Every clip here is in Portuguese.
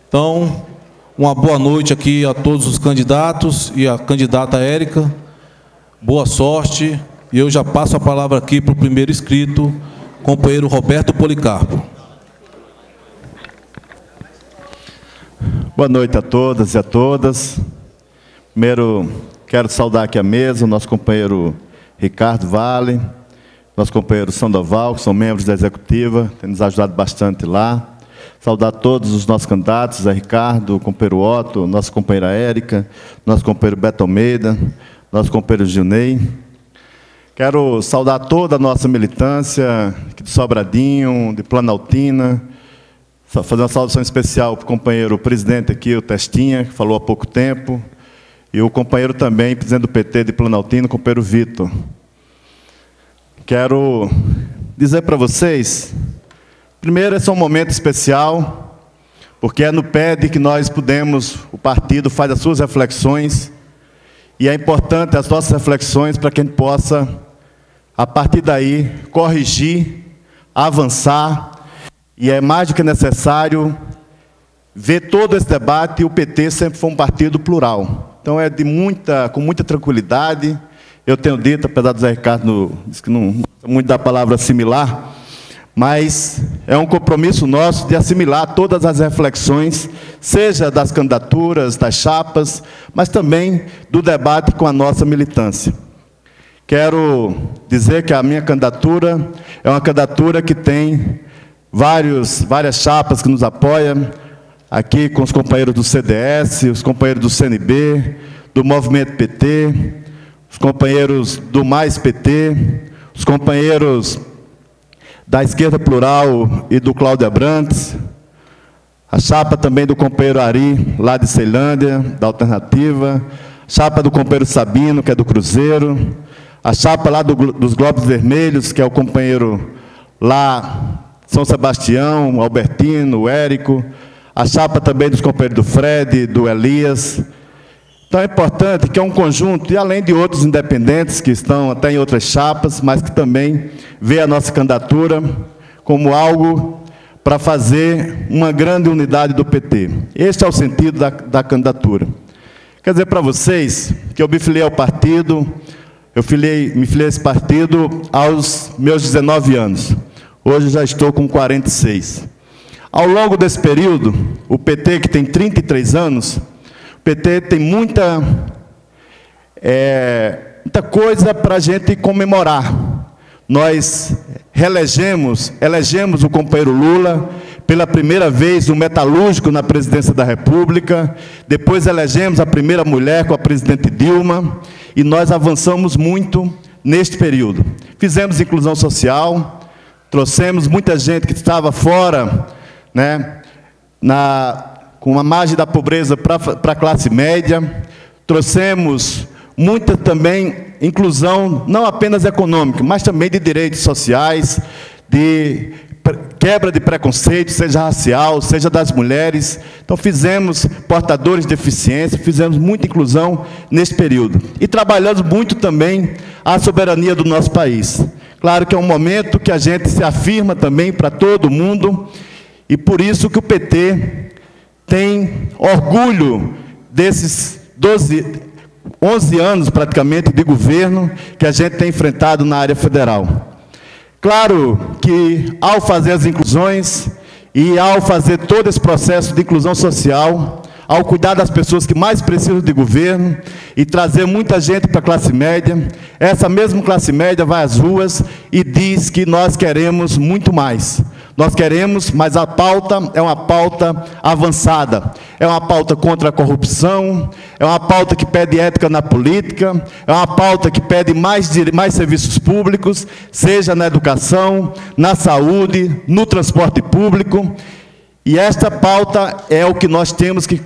Então, uma boa noite aqui a todos os candidatos e a candidata Érica. Boa sorte. E eu já passo a palavra aqui para o primeiro inscrito, companheiro Roberto Policarpo. Boa noite a todas e a todas. Primeiro, quero saudar aqui a mesa, o nosso companheiro Ricardo Vale, nosso companheiro Sandoval, que são membros da executiva, têm nos ajudado bastante lá. Saudar todos os nossos candidatos, Zé Ricardo, o companheiro Otto, nossa companheira Érica, nosso companheiro Beto Almeida, nosso companheiro Gilney. Quero saudar toda a nossa militância, aqui de Sobradinho, de Planaltina, fazer uma saudação especial para o companheiro presidente aqui, o Testinha, que falou há pouco tempo, e o companheiro também, presidente do PT de Planaltina, o companheiro Vitor. Quero dizer para vocês, primeiro, esse é um momento especial, porque é no PED que nós o partido faz as suas reflexões, e é importante as nossas reflexões para que a gente possa, a partir daí, corrigir, avançar, e é mais do que necessário ver todo esse debate, e o PT sempre foi um partido plural. Então, é com muita tranquilidade. Eu tenho dito, apesar do Zé Ricardo diz que não gosta muito da palavra assimilar, mas é um compromisso nosso de assimilar todas as reflexões, seja das candidaturas, das chapas, mas também do debate com a nossa militância. Quero dizer que a minha candidatura é uma candidatura que tem várias chapas que nos apoiam, aqui com os companheiros do CDS, os companheiros do CNB, do Movimento PT, os companheiros do Mais PT, os companheiros da Esquerda Plural e do Cláudio Abrantes, a chapa também do companheiro Ari, lá de Ceilândia, da Alternativa, chapa do companheiro Sabino, que é do Cruzeiro, a chapa lá dos Globos Vermelhos, que é o companheiro lá São Sebastião, o Albertino, o Érico, a chapa também dos companheiros do Fred, do Elias. Então é importante que é um conjunto, e além de outros independentes que estão até em outras chapas, mas que também vê a nossa candidatura como algo para fazer uma grande unidade do PT. Este é o sentido da candidatura. Quer dizer para vocês que eu me filiei ao partido, me filiei a esse partido aos meus 19 anos. Hoje já estou com 46. Ao longo desse período, o PT, que tem 33 anos, o PT tem muita coisa para a gente comemorar. Nós elegemos o companheiro Lula, pela primeira vez, um metalúrgico na presidência da República, depois elegemos a primeira mulher com a presidente Dilma, e nós avançamos muito neste período. Fizemos inclusão social, trouxemos muita gente que estava fora, né, com uma margem da pobreza para a classe média, trouxemos muita também inclusão, não apenas econômica, mas também de direitos sociais, de quebra de preconceito, seja racial, seja das mulheres. Então, fizemos portadores de deficiência, fizemos muita inclusão nesse período. E trabalhamos muito também a soberania do nosso país. Claro que é um momento que a gente se afirma também para todo mundo, e por isso que o PT tem orgulho desses 11 anos, praticamente, de governo que a gente tem enfrentado na área federal. Claro que, ao fazer as inclusões e ao fazer todo esse processo de inclusão social, ao cuidar das pessoas que mais precisam de governo e trazer muita gente para a classe média, essa mesma classe média vai às ruas e diz que nós queremos muito mais. Nós queremos, mas a pauta é uma pauta avançada. É uma pauta contra a corrupção, é uma pauta que pede ética na política, é uma pauta que pede mais serviços públicos, seja na educação, na saúde, no transporte público. E esta pauta é o que nós temos que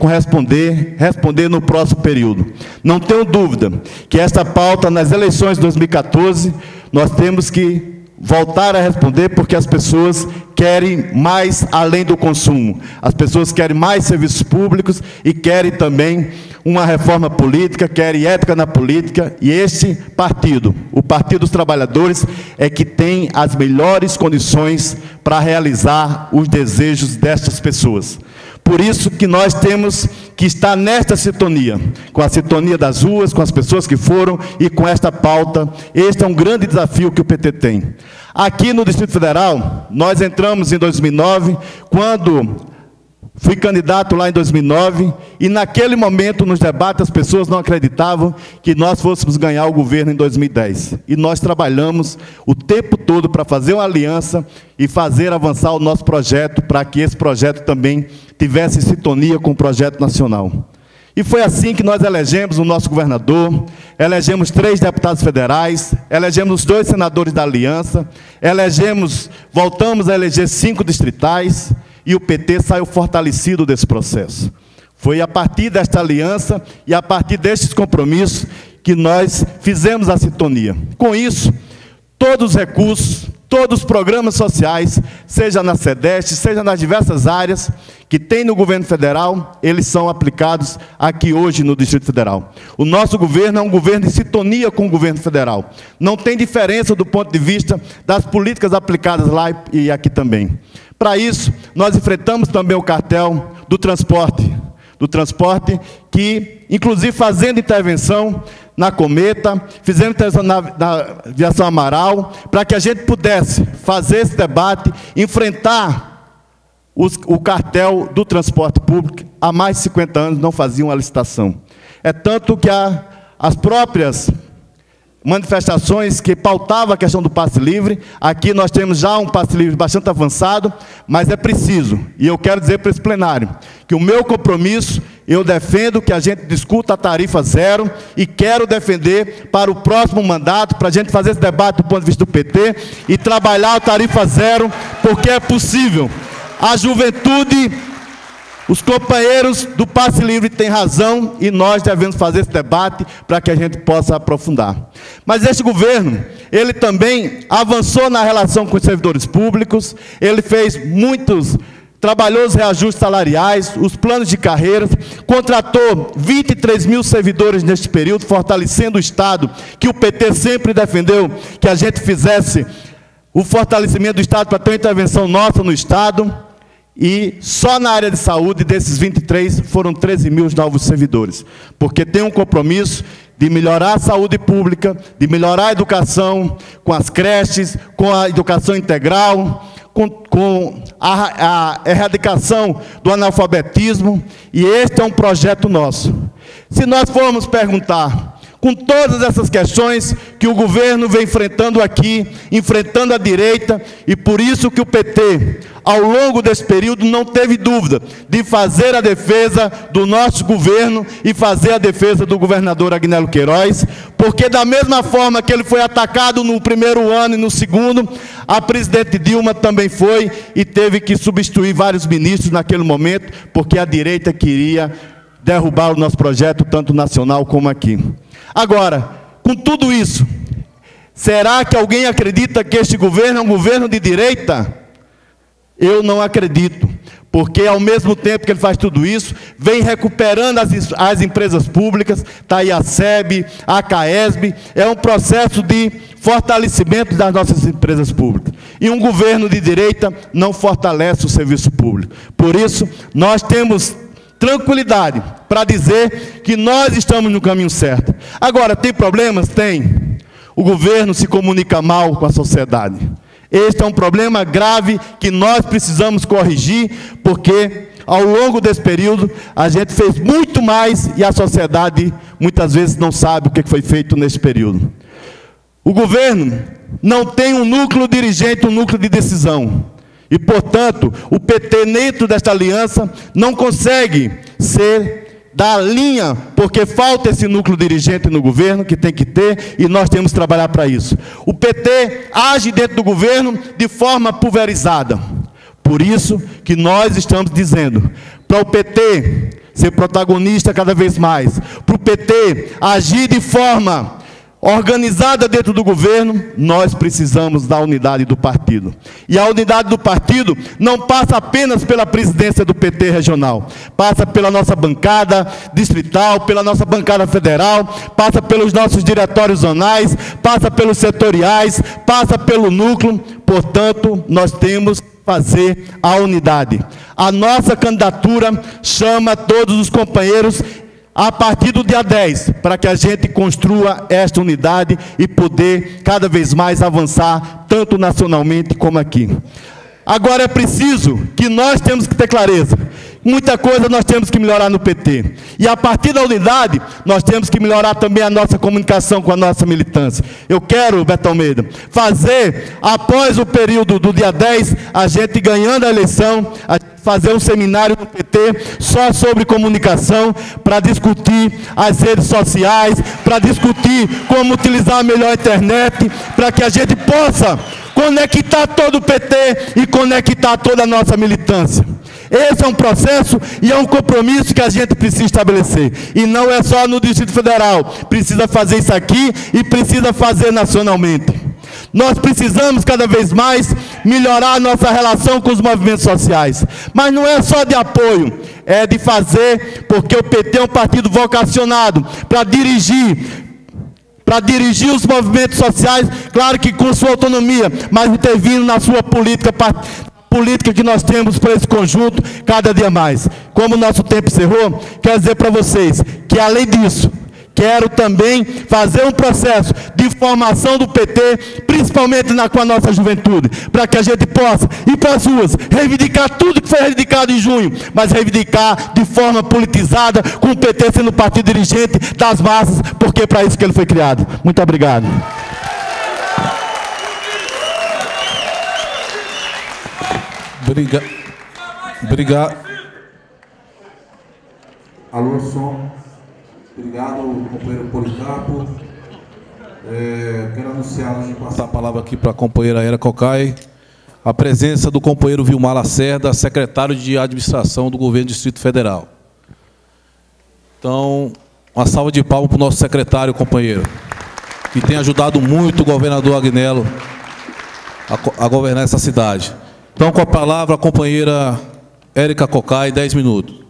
responder no próximo período. Não tenho dúvida que esta pauta, nas eleições de 2014, nós temos que voltar a responder, porque as pessoas querem mais além do consumo. As pessoas querem mais serviços públicos e querem também uma reforma política, querem ética na política, e este partido, o Partido dos Trabalhadores, é que tem as melhores condições para realizar os desejos destas pessoas. Por isso que nós temos que estar nesta sintonia, com a sintonia das ruas, com as pessoas que foram e com esta pauta. Este é um grande desafio que o PT tem. Aqui no Distrito Federal, nós entramos em 2009, quando fui candidato lá em 2009, e naquele momento, nos debates, as pessoas não acreditavam que nós fôssemos ganhar o governo em 2010. E nós trabalhamos o tempo todo para fazer uma aliança e fazer avançar o nosso projeto, para que esse projeto também tivesse sintonia com o projeto nacional. E foi assim que nós elegemos o nosso governador, elegemos 3 deputados federais, elegemos os 2 senadores da aliança, voltamos a eleger 5 distritais, e o PT saiu fortalecido desse processo. Foi a partir desta aliança e a partir destes compromissos que nós fizemos a sintonia. Com isso, todos os recursos, todos os programas sociais, seja na SEDEST, seja nas diversas áreas que tem no governo federal, eles são aplicados aqui hoje no Distrito Federal. O nosso governo é um governo de sintonia com o governo federal. Não tem diferença do ponto de vista das políticas aplicadas lá e aqui também. Para isso, nós enfrentamos também o cartel do transporte que, inclusive, fazendo intervenção na Cometa, fizendo intervenção na Aviação Amaral, para que a gente pudesse fazer esse debate, enfrentar o cartel do transporte público. Há mais de 50 anos não faziam a licitação. É tanto que as próprias manifestações que pautavam a questão do passe livre, aqui nós temos já um passe livre bastante avançado, mas é preciso, e eu quero dizer para esse plenário, que o meu compromisso, eu defendo que a gente discuta a tarifa zero, e quero defender para o próximo mandato, para a gente fazer esse debate do ponto de vista do PT, e trabalhar a tarifa zero, porque é possível. A juventude, os companheiros do passe livre têm razão e nós devemos fazer esse debate para que a gente possa aprofundar. Mas este governo, ele também avançou na relação com os servidores públicos, ele fez trabalhou os reajustes salariais, os planos de carreiras, contratou 23 mil servidores neste período, fortalecendo o Estado, que o PT sempre defendeu que a gente fizesse o fortalecimento do Estado para ter uma intervenção nossa no Estado. E só na área de saúde, desses 23, foram 13 mil novos servidores, porque tem um compromisso de melhorar a saúde pública, de melhorar a educação, com as creches, com a educação integral, com a erradicação do analfabetismo, e este é um projeto nosso. Se nós formos perguntar, com todas essas questões que o governo vem enfrentando aqui, enfrentando a direita, e por isso que o PT, ao longo desse período, não teve dúvida de fazer a defesa do nosso governo e fazer a defesa do governador Agnello Queiroz, porque da mesma forma que ele foi atacado no primeiro ano e no segundo, a presidente Dilma também foi e teve que substituir vários ministros naquele momento, porque a direita queria derrubar o nosso projeto, tanto nacional como aqui. Agora, com tudo isso, será que alguém acredita que este governo é um governo de direita? Eu não acredito, porque ao mesmo tempo que ele faz tudo isso, vem recuperando as empresas públicas, está aí a SEB, a CAESB, é um processo de fortalecimento das nossas empresas públicas. E um governo de direita não fortalece o serviço público. Por isso, nós temos tranquilidade para dizer que nós estamos no caminho certo. Agora, tem problemas? Tem. O governo se comunica mal com a sociedade. Este é um problema grave que nós precisamos corrigir, porque ao longo desse período a gente fez muito mais e a sociedade muitas vezes não sabe o que foi feito nesse período. O governo não tem um núcleo dirigente, um núcleo de decisão. E, portanto, o PT, dentro desta aliança, não consegue dar linha, porque falta esse núcleo dirigente no governo, que tem que ter, e nós temos que trabalhar para isso. O PT age dentro do governo de forma pulverizada. Por isso que nós estamos dizendo, para o PT ser protagonista cada vez mais, para o PT agir de forma organizada dentro do governo, nós precisamos da unidade do partido. E a unidade do partido não passa apenas pela presidência do PT regional, passa pela nossa bancada distrital, pela nossa bancada federal, passa pelos nossos diretórios zonais, passa pelos setoriais, passa pelo núcleo, portanto, nós temos que fazer a unidade. A nossa candidatura chama todos os companheiros a partir do dia 10, para que a gente construa esta unidade e poder cada vez mais avançar, tanto nacionalmente como aqui. Agora é preciso que nós temos que ter clareza. Muita coisa nós temos que melhorar no PT. E a partir da unidade, nós temos que melhorar também a nossa comunicação com a nossa militância. Eu quero, Beto Almeida, fazer, após o período do dia 10, a gente ganhando a eleição, fazer um seminário no PT só sobre comunicação, para discutir as redes sociais, para discutir como utilizar melhor a internet, para que a gente possa conectar todo o PT e conectar toda a nossa militância. Esse é um processo e é um compromisso que a gente precisa estabelecer. E não é só no Distrito Federal. Precisa fazer isso aqui e precisa fazer nacionalmente. Nós precisamos cada vez mais melhorar a nossa relação com os movimentos sociais. Mas não é só de apoio, é de fazer, porque o PT é um partido vocacionado para dirigir os movimentos sociais, claro que com sua autonomia, mas intervindo na sua política que nós temos para esse conjunto cada dia mais. Como o nosso tempo encerrou, quero dizer para vocês que, além disso, quero também fazer um processo de formação do PT, principalmente com a nossa juventude, para que a gente possa ir para as ruas, reivindicar tudo que foi reivindicado em junho, mas reivindicar de forma politizada, com o PT sendo o partido dirigente das massas, porque é para isso que ele foi criado. Muito obrigado. Obrigado. Alô, som. Obrigado, companheiro Policarpo. Quero anunciar, antes de passar a palavra aqui para a companheira Era Cocai, a presença do companheiro Vilmar Lacerda, secretário de Administração do Governo do Distrito Federal. Então, uma salva de palmas para o nosso secretário, companheiro, que tem ajudado muito o governador Agnello a governar essa cidade. Então, com a palavra, a companheira Érica Cocai, 10 minutos.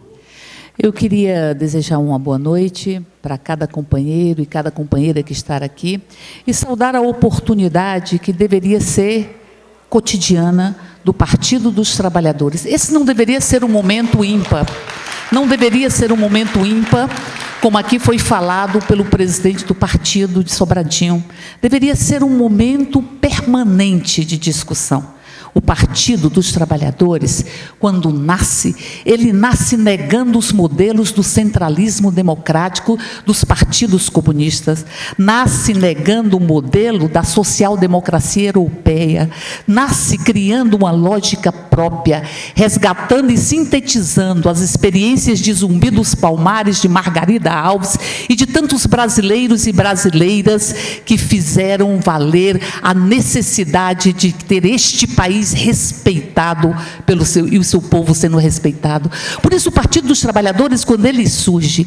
Eu queria desejar uma boa noite para cada companheiro e cada companheira que está aqui e saudar a oportunidade que deveria ser cotidiana do Partido dos Trabalhadores. Esse não deveria ser um momento ímpar. Não deveria ser um momento ímpar, como aqui foi falado pelo presidente do partido de Sobradinho. Deveria ser um momento permanente de discussão. O Partido dos Trabalhadores, quando nasce, ele nasce negando os modelos do centralismo democrático dos partidos comunistas, nasce negando o modelo da social-democracia europeia, nasce criando uma lógica própria, resgatando e sintetizando as experiências de Zumbi dos Palmares, de Margarida Alves e de tantos brasileiros e brasileiras que fizeram valer a necessidade de ter este país respeitado pelo e o seu povo sendo respeitado. Por isso, o Partido dos Trabalhadores, quando ele surge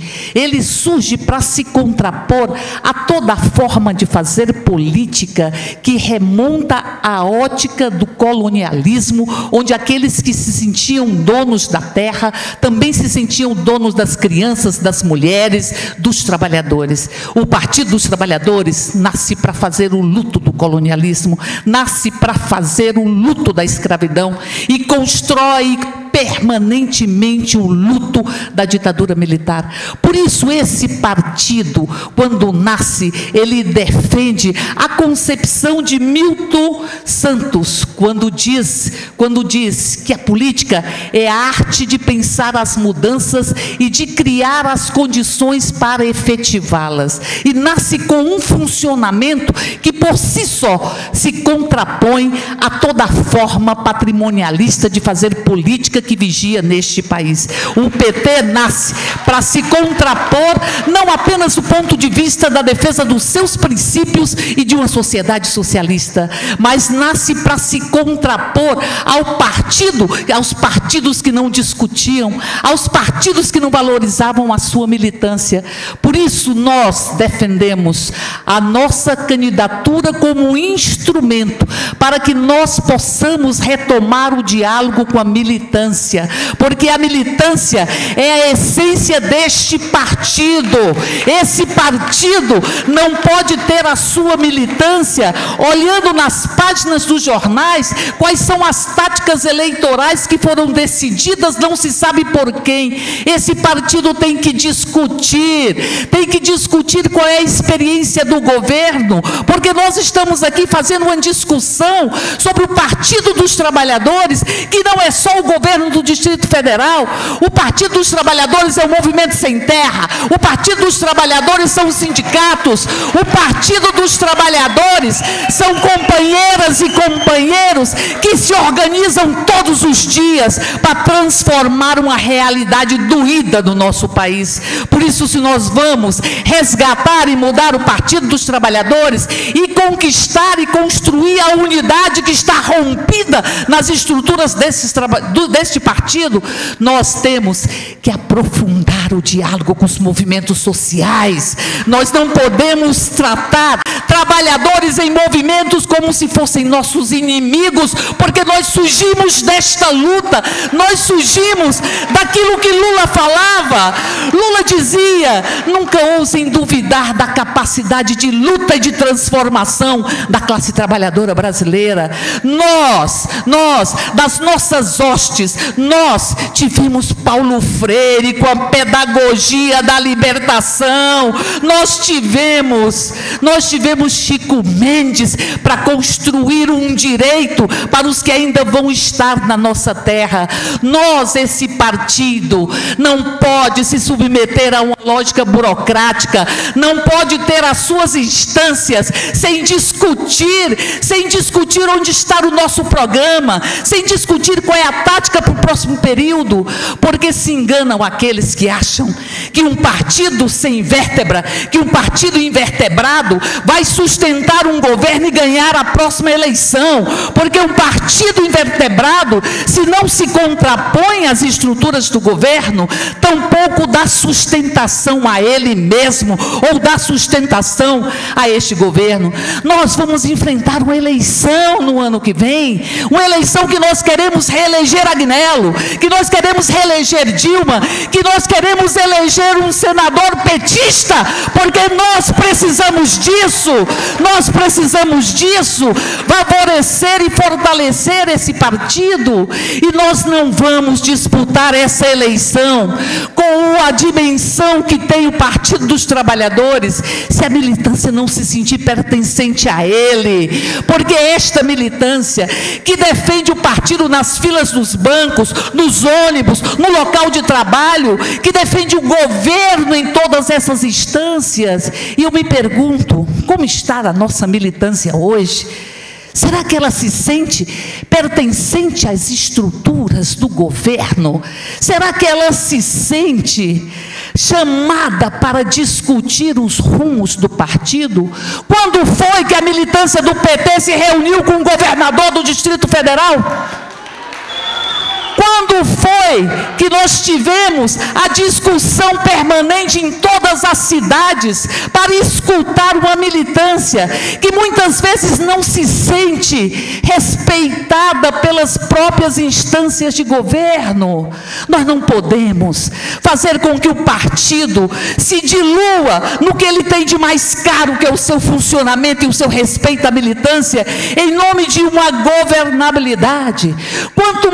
para se contrapor a toda a forma de fazer política que remonta à ótica do colonialismo, onde aqueles que se sentiam donos da terra também se sentiam donos das crianças, das mulheres, dos trabalhadores. O Partido dos Trabalhadores nasce para fazer o luto do colonialismo, nasce para fazer o luto da escravidão e constrói permanentemente o luto da ditadura militar. Por isso, esse partido, quando nasce, ele defende a concepção de Milton Santos, quando diz que a política é a arte de pensar as mudanças e de criar as condições para efetivá-las. E nasce com um funcionamento que, por si só, se contrapõe a toda a forma patrimonialista de fazer política que vigia neste país. O PT nasce para se contrapor, não apenas do ponto de vista da defesa dos seus princípios e de uma sociedade socialista, mas nasce para se contrapor aos partidos que não discutiam, aos partidos que não valorizavam a sua militância. Por isso, nós defendemos a nossa candidatura como um instrumento para que nós possamos retomar o diálogo com a militância, militância, porque a militância é a essência deste partido. Esse partido não pode ter a sua militância olhando nas páginas dos jornais quais são as táticas eleitorais que foram decididas, não se sabe por quem. Esse partido tem que discutir qual é a experiência do governo, porque nós estamos aqui fazendo uma discussão sobre o Partido dos Trabalhadores, que não é só o governo do Distrito Federal. O Partido dos Trabalhadores é o Movimento Sem Terra, o Partido dos Trabalhadores são os sindicatos, o Partido dos Trabalhadores são companheiras e companheiros que se organizam todos os dias para transformar uma realidade doída no nosso país. Por isso, se nós vamos resgatar e mudar o Partido dos Trabalhadores e conquistar e construir a unidade que está rompida nas estruturas deste partido, nós temos que aprofundar o diálogo com os movimentos sociais. Nós não podemos tratar trabalhadores em movimentos como se fossem nossos inimigos, porque nós surgimos desta luta, nós surgimos daquilo que Lula falava. Lula dizia: nunca ousem duvidar da capacidade de luta e de transformação da classe trabalhadora brasileira. Nós, das nossas hostes, nós tivemos Paulo Freire com a pedagogia da libertação, nós tivemos Chico Mendes para construir um direito para os que ainda vão estar na nossa terra. Esse partido não pode se submeter a uma lógica burocrática, não pode ter as suas instâncias sem discutir onde está o nosso programa, sem discutir qual é a tática para o próximo período, porque se enganam aqueles que acham que um partido sem vértebra, que um partido invertebrado vai sustentar um governo e ganhar a próxima eleição, porque um partido invertebrado, se não se contrapõe às estruturas do governo, tampouco dá sustentação a ele mesmo, ou dá sustentação a este governo. Nós vamos enfrentar uma eleição no ano que vem, uma eleição que nós queremos reeleger Agnello, que nós queremos reeleger Dilma, que nós queremos eleger um senador petista, porque nós precisamos disso, favorecer e fortalecer esse partido. E nós não vamos disputar essa eleição com a dimensão que tem o Partido dos Trabalhadores se a militância não se sentir pertencente a ele, porque esta militância que defende o partido nas filas dos bancos, nos ônibus, no local de trabalho, que defende o governo em todas essas instâncias. E eu me pergunto, como está a nossa militância hoje? Será que ela se sente pertencente às estruturas do governo? Será que ela se sente chamada para discutir os rumos do partido? Quando foi que a militância do PT se reuniu com o governador do Distrito Federal? Quando foi que nós tivemos a discussão permanente em todas as cidades para escutar uma militância que muitas vezes não se sente respeitada pelas próprias instâncias de governo? Nós não podemos fazer com que o partido se dilua no que ele tem de mais caro, que é o seu funcionamento e o seu respeito à militância, em nome de uma governabilidade. Quanto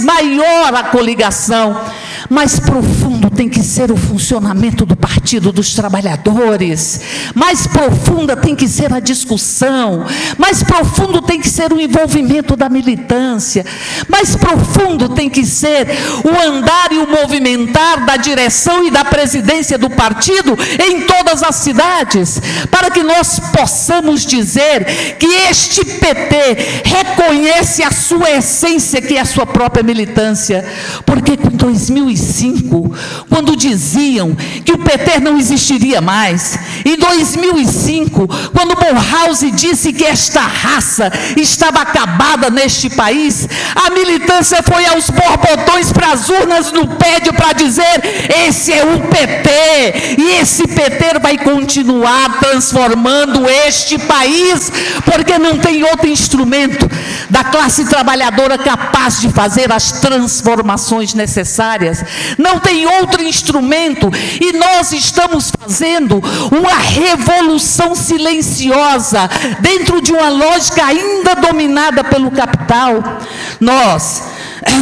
maior a coligação, mais profundo tem que ser o funcionamento do Partido dos Trabalhadores, mais profunda tem que ser a discussão, mais profundo tem que ser o envolvimento da militância, mais profundo tem que ser o andar e o movimentar da direção e da presidência do partido em todas as cidades, para que nós possamos dizer que este PT reconhece a sua essência, que é a sua própria militância, porque em 2006 2005, quando diziam que o PT não existiria mais. Em 2005, quando Bornhausen disse que esta raça estava acabada neste país, a militância foi aos borbotões para as urnas no prédio para dizer: esse é o PT, e esse PT vai continuar transformando este país, porque não tem outro instrumento da classe trabalhadora capaz de fazer as transformações necessárias. Não tem outro instrumento, e nós estamos fazendo uma revolução silenciosa dentro de uma lógica ainda dominada pelo capital. Nós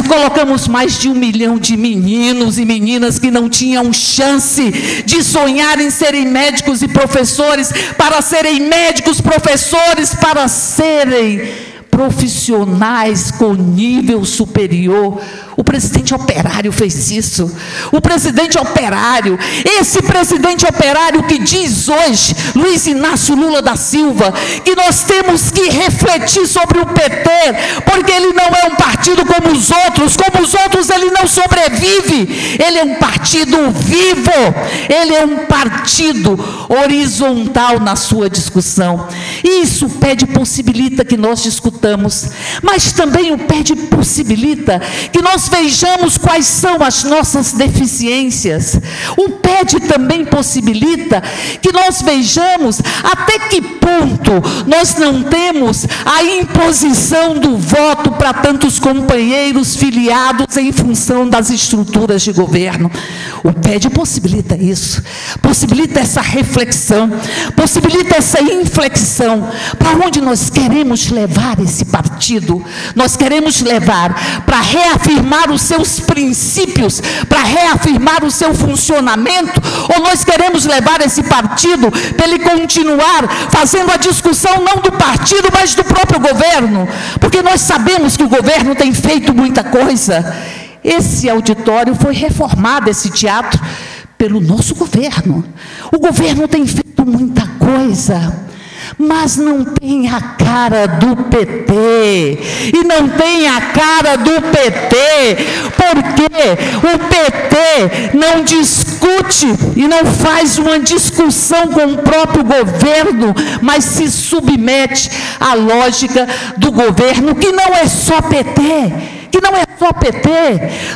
colocamos mais de 1 milhão de meninos e meninas que não tinham chance de sonhar em serem médicos e professores, para serem médicos, professores, para serem profissionais com nível superior. O presidente operário fez isso. O presidente operário, esse presidente operário que diz hoje, Luiz Inácio Lula da Silva, que nós temos que refletir sobre o PT, porque ele não é um partido como os outros ele não sobrevive, ele é um partido vivo, ele é um partido horizontal na sua discussão. Isso o PED possibilita que nós discutamos, mas também o PED possibilita que nós vejamos quais são as nossas deficiências. O PED também possibilita que nós vejamos até que ponto nós não temos a imposição do voto para tantos companheiros filiados em função das estruturas de governo. O PED possibilita isso, possibilita essa reflexão, possibilita essa inflexão. Para onde nós queremos levar esse partido? Nós queremos levar para reafirmar os seus princípios, para reafirmar o seu funcionamento, ou nós queremos levar esse partido para ele continuar fazendo a discussão não do partido, mas do próprio governo? Porque nós sabemos que o governo tem feito muita coisa. Esse auditório foi reformado, esse teatro, pelo nosso governo. O governo tem feito muita coisa, mas não tem a cara do PT, e não tem a cara do PT, porque o PT não discute e não faz uma discussão com o próprio governo, mas se submete à lógica do governo, que não é só PT. Que não é só PT.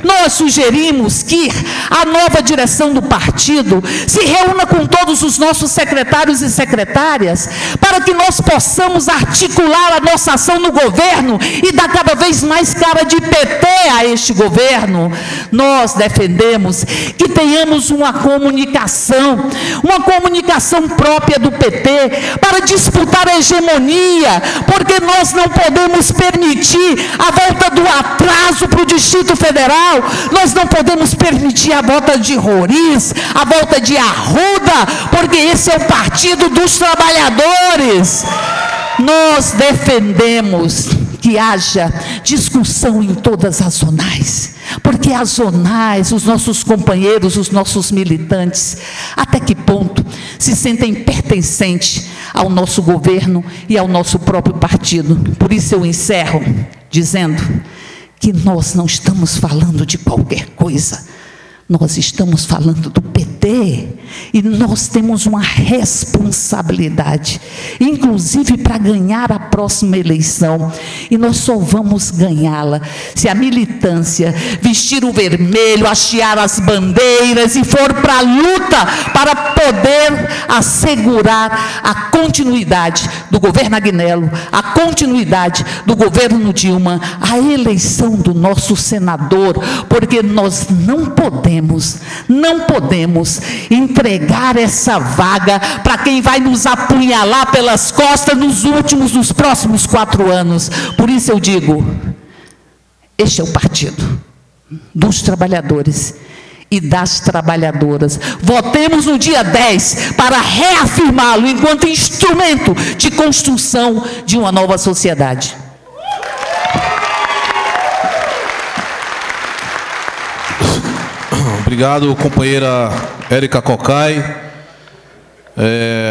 Nós sugerimos que a nova direção do partido se reúna com todos os nossos secretários e secretárias, para que nós possamos articular a nossa ação no governo e dar cada vez mais cara de PT a este governo. Nós defendemos que tenhamos uma comunicação própria do PT, para disputar a hegemonia, porque nós não podemos permitir a volta do atraso para o Distrito Federal, nós não podemos permitir a volta de Roriz, a volta de Arruda, porque esse é o partido dos trabalhadores. Nós defendemos que haja discussão em todas as zonais, porque as zonais, os nossos companheiros, os nossos militantes, até que ponto se sentem pertencentes ao nosso governo e ao nosso próprio partido. Por isso eu encerro dizendo que nós não estamos falando de qualquer coisa, nós estamos falando do PT, e nós temos uma responsabilidade, inclusive para ganhar a próxima eleição, e nós só vamos ganhá-la se a militância vestir o vermelho, hastear as bandeiras e for para a luta para poder assegurar a continuidade do governo Agnello, a continuidade do governo Dilma, a eleição do nosso senador, porque nós não podemos entregar essa vaga para quem vai nos apunhalar pelas costas nos próximos 4 anos. Por isso eu digo, este é o partido dos trabalhadores e das trabalhadoras. Votemos no dia 10 para reafirmá-lo enquanto instrumento de construção de uma nova sociedade. Obrigado, companheira Érica Cocai.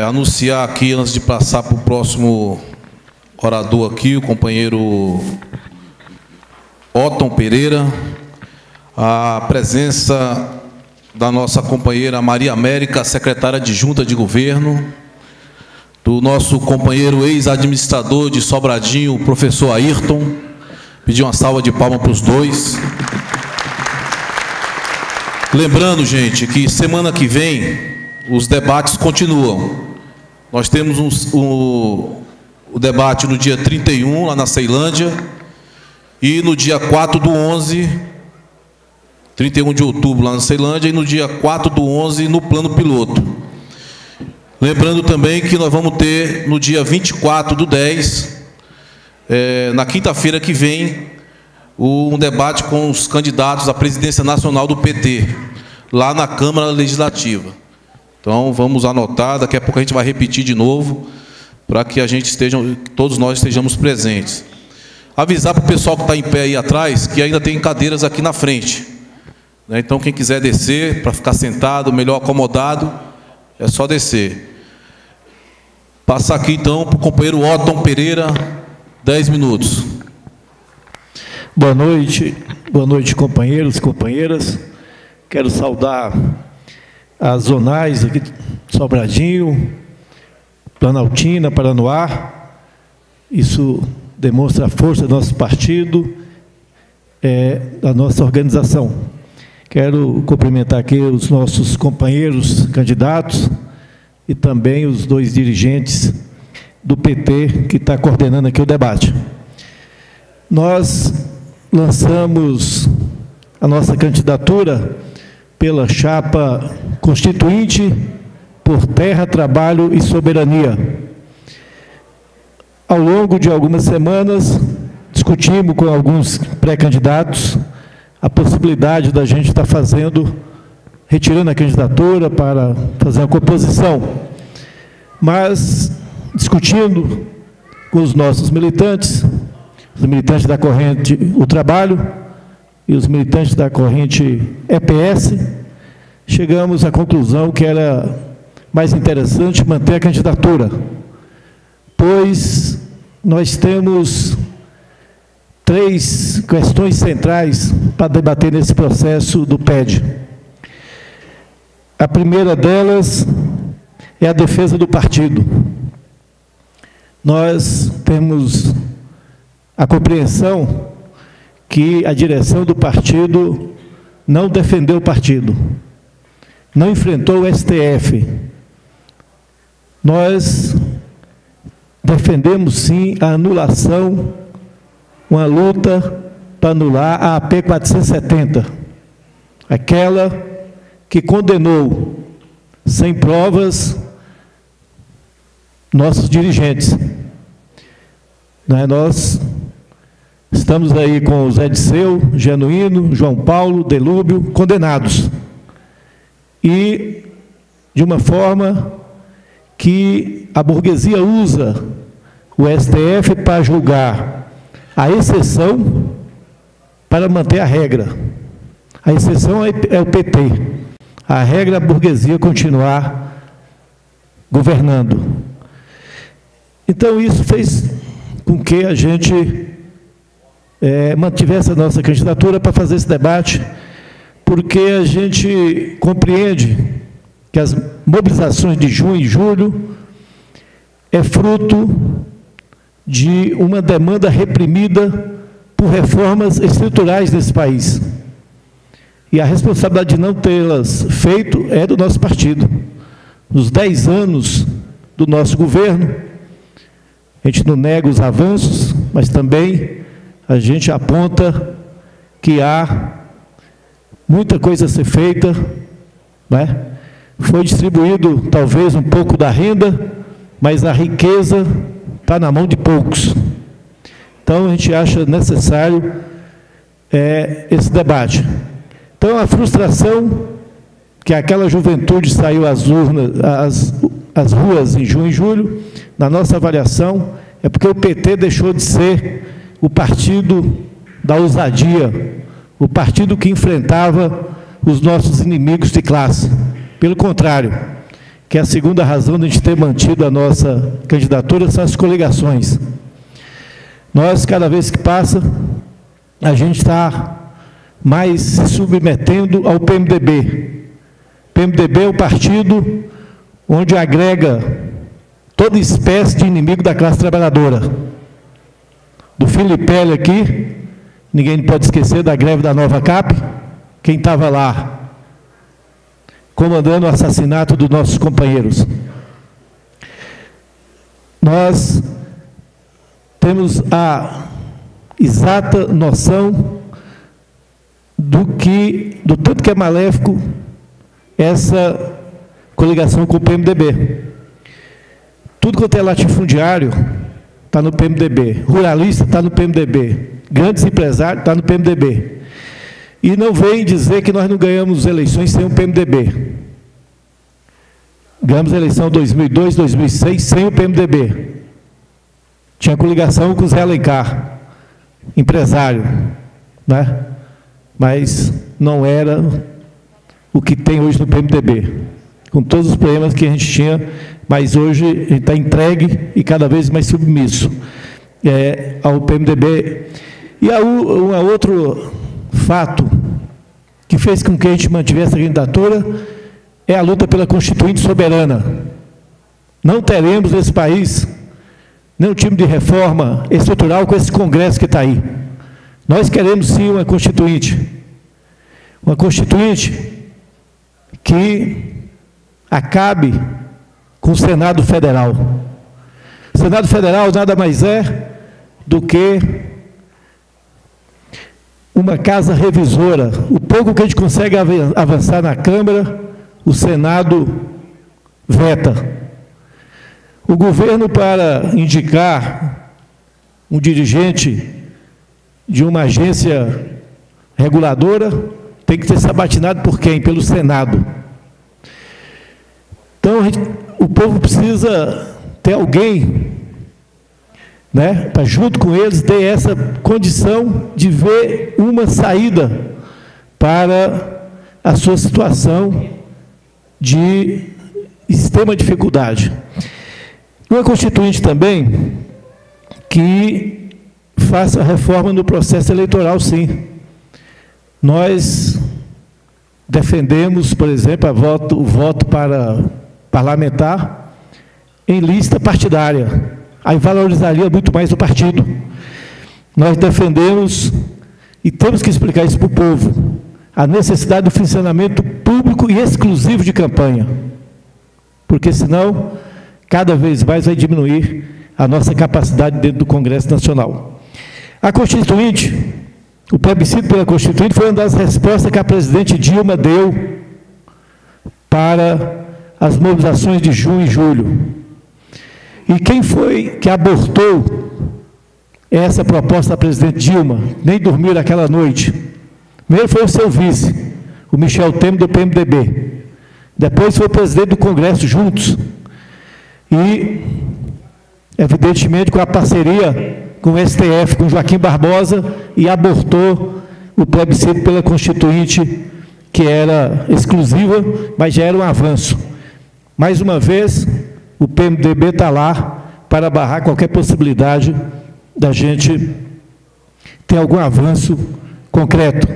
Anunciar aqui, antes de passar para o próximo orador aqui, o companheiro Otton Pereira, a presença da nossa companheira Maria América, secretária adjunta de governo, do nosso companheiro ex-administrador de Sobradinho, o professor Ayrton. Pedir uma salva de palmas para os dois. Lembrando, gente, que semana que vem os debates continuam. Nós temos o debate no dia 31, lá na Ceilândia, e no dia 4/11, 31 de outubro, lá na Ceilândia, e no dia 4/11, no plano piloto. Lembrando também que nós vamos ter, no dia 24/10, na quinta-feira que vem, um debate com os candidatos à presidência nacional do PT, lá na Câmara Legislativa. Então, vamos anotar, daqui a pouco a gente vai repetir de novo, para que a gente todos nós estejamos presentes. Avisar para o pessoal que está em pé aí atrás, que ainda tem cadeiras aqui na frente. Então, quem quiser descer, para ficar sentado, melhor acomodado, é só descer. Passar aqui, então, para o companheiro Otton Pereira, 10 minutos. Boa noite, companheiros e companheiras. Quero saudar as zonais aqui de Sobradinho, Planaltina, Paranoá. Isso demonstra a força do nosso partido, da nossa organização. Quero cumprimentar aqui os nossos companheiros candidatos e também os dois dirigentes do PT que está coordenando aqui o debate. Nós lançamos a nossa candidatura pela chapa constituinte por terra, trabalho e soberania. Ao longo de algumas semanas, discutimos com alguns pré-candidatos a possibilidade da gente estar retirando a candidatura para fazer a composição. Mas, discutindo com os nossos militantes, os militantes da corrente O Trabalho e os militantes da corrente EPS, chegamos à conclusão que era mais interessante manter a candidatura, pois nós temos 3 questões centrais para debater nesse processo do PED. A primeira delas é a defesa do partido. Nós temos a compreensão que a direção do partido não defendeu o partido, não enfrentou o STF. Nós defendemos, sim, a anulação, uma luta para anular a AP 470, aquela que condenou, sem provas, nossos dirigentes. Nós estamos aí com o Zé Disseu, Genuíno, João Paulo, Delúbio, condenados. E de uma forma que a burguesia usa o STF para julgar a exceção para manter a regra. A exceção é o PT. A regra é a burguesia continuar governando. Então, isso fez com que a gente mantivesse a nossa candidatura para fazer esse debate, porque a gente compreende que as mobilizações de junho e julho é fruto de uma demanda reprimida por reformas estruturais nesse país. E a responsabilidade de não tê-las feito é do nosso partido. Nos 10 anos do nosso governo, a gente não nega os avanços, mas também a gente aponta que há muita coisa a ser feita, né? Foi distribuído talvez um pouco da renda, mas a riqueza está na mão de poucos. Então, a gente acha necessário esse debate. Então, a frustração que aquela juventude saiu às urnas, às ruas em junho e julho, na nossa avaliação, é porque o PT deixou de ser o partido da ousadia, o partido que enfrentava os nossos inimigos de classe. Pelo contrário, que a segunda razão de a gente ter mantido a nossa candidatura são as coligações. Nós, cada vez que passa, a gente está mas se submetendo ao PMDB. PMDB é o partido onde agrega toda espécie de inimigo da classe trabalhadora. Do Filipelli aqui, ninguém pode esquecer da greve da Nova Cap, quem estava lá, comandando o assassinato dos nossos companheiros. Nós temos a exata noção do tanto que é maléfico essa coligação com o PMDB. Tudo quanto é latifundiário está no PMDB, ruralista está no PMDB, grandes empresários está no PMDB. E não vem dizer que nós não ganhamos eleições sem o PMDB. Ganhamos a eleição 2002, 2006 sem o PMDB. Tinha coligação com o Zé Alencar, empresário, né? Mas não era o que tem hoje no PMDB, com todos os problemas que a gente tinha, mas hoje a gente está entregue e cada vez mais submisso ao PMDB. E um outro fato que fez com que a gente mantivesse a candidatura é a luta pela Constituinte soberana. Não teremos nesse país nenhum tipo de reforma estrutural com esse Congresso que está aí. Nós queremos sim uma Constituinte que acabe com o Senado Federal. O Senado Federal nada mais é do que uma casa revisora. O pouco que a gente consegue avançar na Câmara, o Senado veta. O governo, para indicar um dirigente de uma agência reguladora, tem que ser sabatinado por quem? Pelo Senado. Então, o povo precisa ter alguém, né, para junto com eles ter essa condição de ver uma saída para a sua situação de extrema dificuldade. Uma Constituinte também que faça reforma no processo eleitoral, sim. Nós defendemos, por exemplo, o voto para parlamentar em lista partidária. Aí valorizaria muito mais o partido. Nós defendemos, e temos que explicar isso para o povo, a necessidade do funcionamento público e exclusivo de campanha. Porque senão, cada vez mais vai diminuir a nossa capacidade dentro do Congresso Nacional. A Constituinte, o plebiscito pela Constituinte foi uma das respostas que a presidente Dilma deu para as mobilizações de junho e julho. E quem foi que abortou essa proposta da presidente Dilma? Nem dormiu naquela noite. Primeiro foi o seu vice, o Michel Temer, do PMDB. Depois foi o presidente do Congresso, juntos. E, evidentemente, com a parceria com o STF, com Joaquim Barbosa, e abortou o plebiscito pela Constituinte, que era exclusiva, mas já era um avanço. Mais uma vez, o PMDB está lá para barrar qualquer possibilidade da gente ter algum avanço concreto.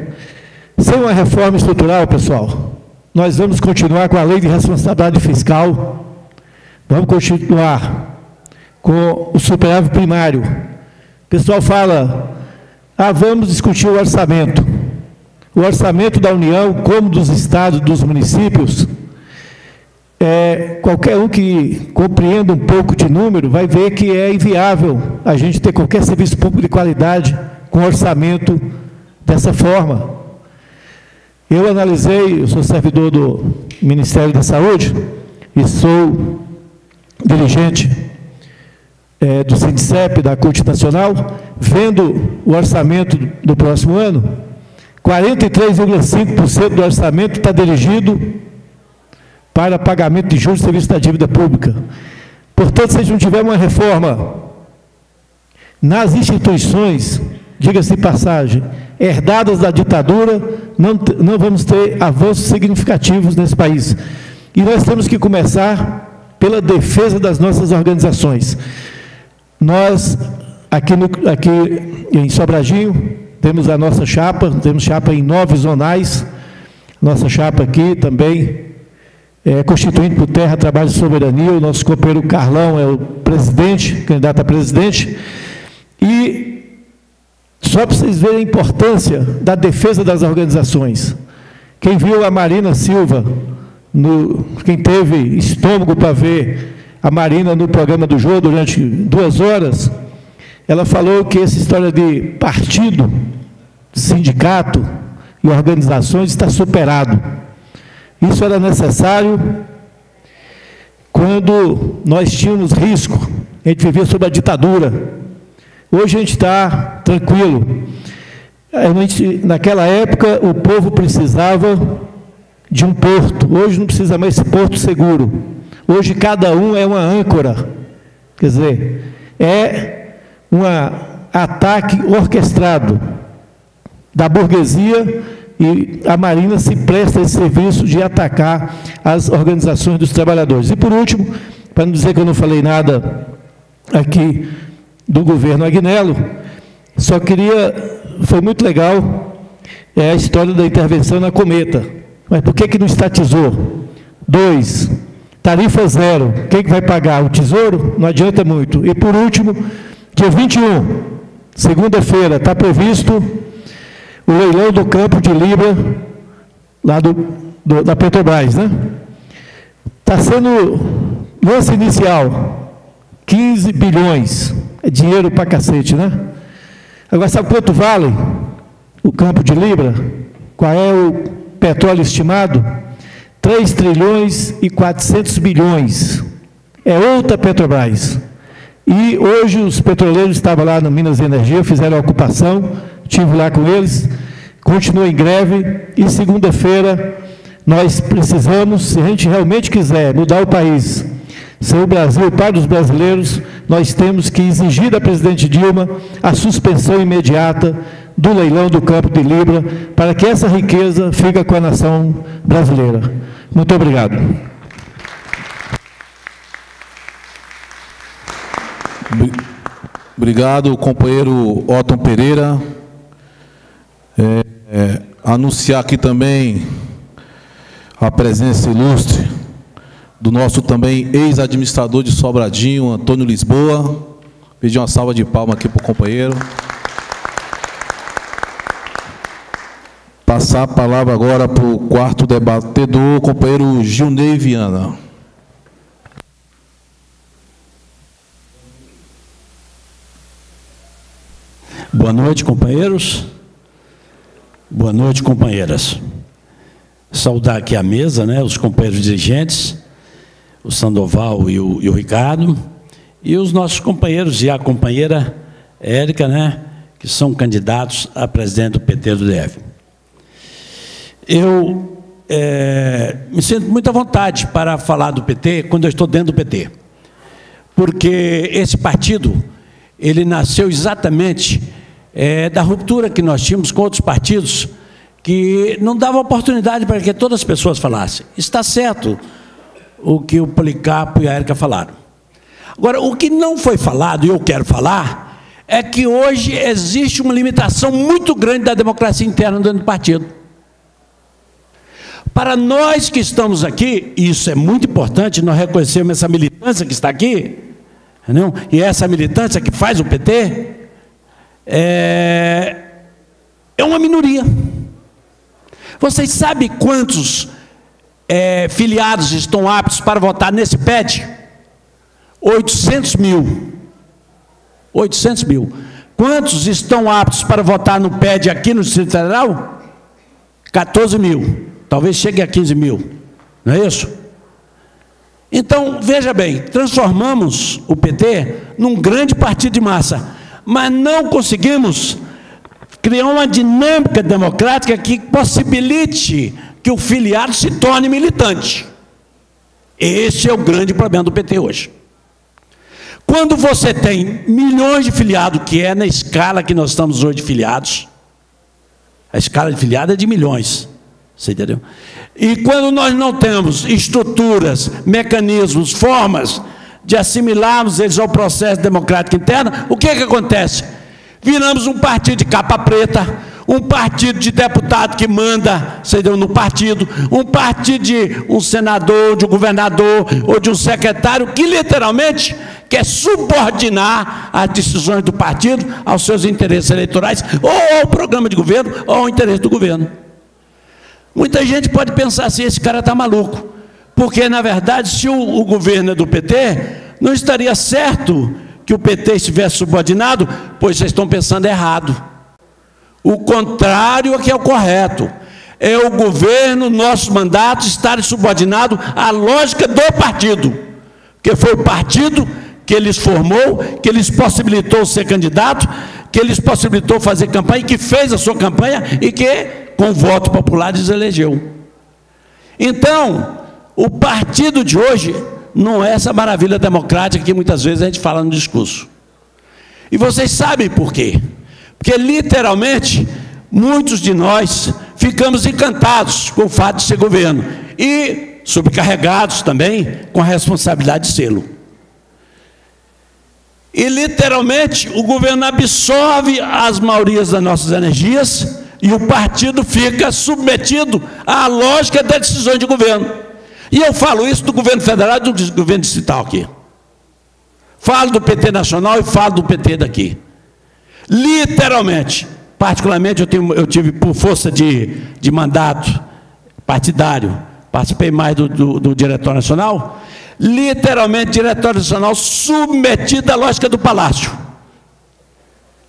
Sem uma reforma estrutural, pessoal, nós vamos continuar com a lei de responsabilidade fiscal, vamos continuar com o superávit primário. O pessoal fala, vamos discutir o orçamento. O orçamento da União, como dos estados, dos municípios, qualquer um que compreenda um pouco de número vai ver que é inviável a gente ter qualquer serviço público de qualidade com orçamento dessa forma. Eu analisei, eu sou servidor do Ministério da Saúde e sou dirigente do Sindicep, da Corte Nacional, vendo o orçamento do próximo ano, 43,5% do orçamento está dirigido para pagamento de juros e serviços da dívida pública. Portanto, se a gente não tiver uma reforma nas instituições, diga-se de passagem, herdadas da ditadura, não vamos ter avanços significativos nesse país. E nós temos que começar pela defesa das nossas organizações. Nós, aqui em Sobradinho, temos a nossa chapa, temos chapa em 9 zonais. Nossa chapa aqui também é constituinte por Terra, Trabalho e Soberania. O nosso companheiro Carlão é o presidente, candidato a presidente. E só para vocês verem a importância da defesa das organizações. Quem viu a Marina Silva, quem teve estômago para ver a Marina no programa do Jô durante 2 horas, ela falou que essa história de partido, sindicato e organizações está superado. Isso era necessário quando nós tínhamos risco, a gente vivia sob a ditadura. Hoje a gente está tranquilo. Naquela época, o povo precisava de um porto. Hoje não precisa mais esse porto seguro. Hoje cada um é uma âncora. Quer dizer, é um ataque orquestrado da burguesia, e a Marina se presta esse serviço de atacar as organizações dos trabalhadores. E por último, para não dizer que eu não falei nada aqui do governo Agnello, só queria... Foi muito legal a história da intervenção na Cometa. Mas por que não estatizou? 2, tarifa zero. Quem que vai pagar? O Tesouro? Não adianta muito. E por último, dia 21, segunda-feira, está previsto o leilão do campo de Libra, lá da Petrobras, né? Está sendo lance inicial, 15 bilhões. É dinheiro pra cacete, né? Agora, sabe quanto vale o campo de Libra? Qual é o petróleo estimado? 3 trilhões e 400 bilhões. É outra Petrobras. E hoje os petroleiros estavam lá no Minas Energia, fizeram a ocupação, estive lá com eles, continuam em greve, e segunda-feira nós precisamos, se a gente realmente quiser mudar o país, ser o Brasil para os brasileiros, nós temos que exigir da presidente Dilma a suspensão imediata do leilão do campo de Libra, para que essa riqueza fique com a nação brasileira. Muito obrigado. Obrigado, companheiro Otton Pereira. Anunciar aqui também a presença ilustre do nosso também ex-administrador de Sobradinho, Antônio Lisboa. Pedir uma salva de palmas aqui para o companheiro. Passar a palavra agora para o quarto debatedor, companheiro Gilney Viana. Boa noite, companheiros. Boa noite, companheiras. Saudar aqui a mesa, né, os companheiros dirigentes, o Sandoval e o Ricardo, e os nossos companheiros e a companheira Érica, né, que são candidatos a presidente do PT do DF. Eu me sinto muito à vontade para falar do PT quando eu estou dentro do PT, porque esse partido, ele nasceu exatamente da ruptura que nós tínhamos com outros partidos, que não dava oportunidade para que todas as pessoas falassem. Está certo o que o Policarpo e a Érica falaram. Agora, o que não foi falado, e eu quero falar, é que hoje existe uma limitação muito grande da democracia interna dentro do partido. Para nós que estamos aqui, e isso é muito importante, nós reconhecemos essa militância que está aqui, entendeu? E essa militância que faz o PT, é uma minoria. Vocês sabem quantos filiados estão aptos para votar nesse PED? 800 mil. 800 mil. Quantos estão aptos para votar no PED aqui no Distrito Federal? 14 mil. Talvez chegue a 15 mil. Não é isso? Então, veja bem, transformamos o PT num grande partido de massa, mas não conseguimos criar uma dinâmica democrática que possibilite que o filiado se torne militante. Esse é o grande problema do PT hoje. Quando você tem milhões de filiados, que é na escala que nós estamos hoje de filiados, a escala de filiado é de milhões, você entendeu? E quando nós não temos estruturas, mecanismos, formas de assimilarmos eles ao processo democrático interno, o que é que acontece? Viramos um partido de capa preta, um partido de deputado que manda, entendeu, no partido, um partido de um senador, de um governador ou de um secretário que literalmente quer subordinar as decisões do partido aos seus interesses eleitorais, ou ao programa de governo, ou ao interesse do governo. Muita gente pode pensar assim, esse cara está maluco, porque, na verdade, se o governo é do PT, não estaria certo que o PT estivesse subordinado, pois vocês estão pensando errado. O contrário é que é o correto. É o governo, nosso mandato, estar subordinado à lógica do partido. Porque foi o partido que eles formou, que eles possibilitou ser candidato, que eles possibilitou fazer campanha, que fez a sua campanha e que, com voto popular, eles elegeu. Então, o partido de hoje não é essa maravilha democrática que muitas vezes a gente fala no discurso. E vocês sabem por quê? Porque, literalmente, muitos de nós ficamos encantados com o fato de ser governo e sobrecarregados também com a responsabilidade de sê-lo. E, literalmente, o governo absorve as maiorias das nossas energias e o partido fica submetido à lógica das decisões de governo. E eu falo isso do governo federal e do governo distrital aqui. Falo do PT nacional e falo do PT daqui. Literalmente, particularmente eu tive por força de mandato partidário, participei mais do Diretório Nacional, literalmente Diretório Nacional submetido à lógica do Palácio.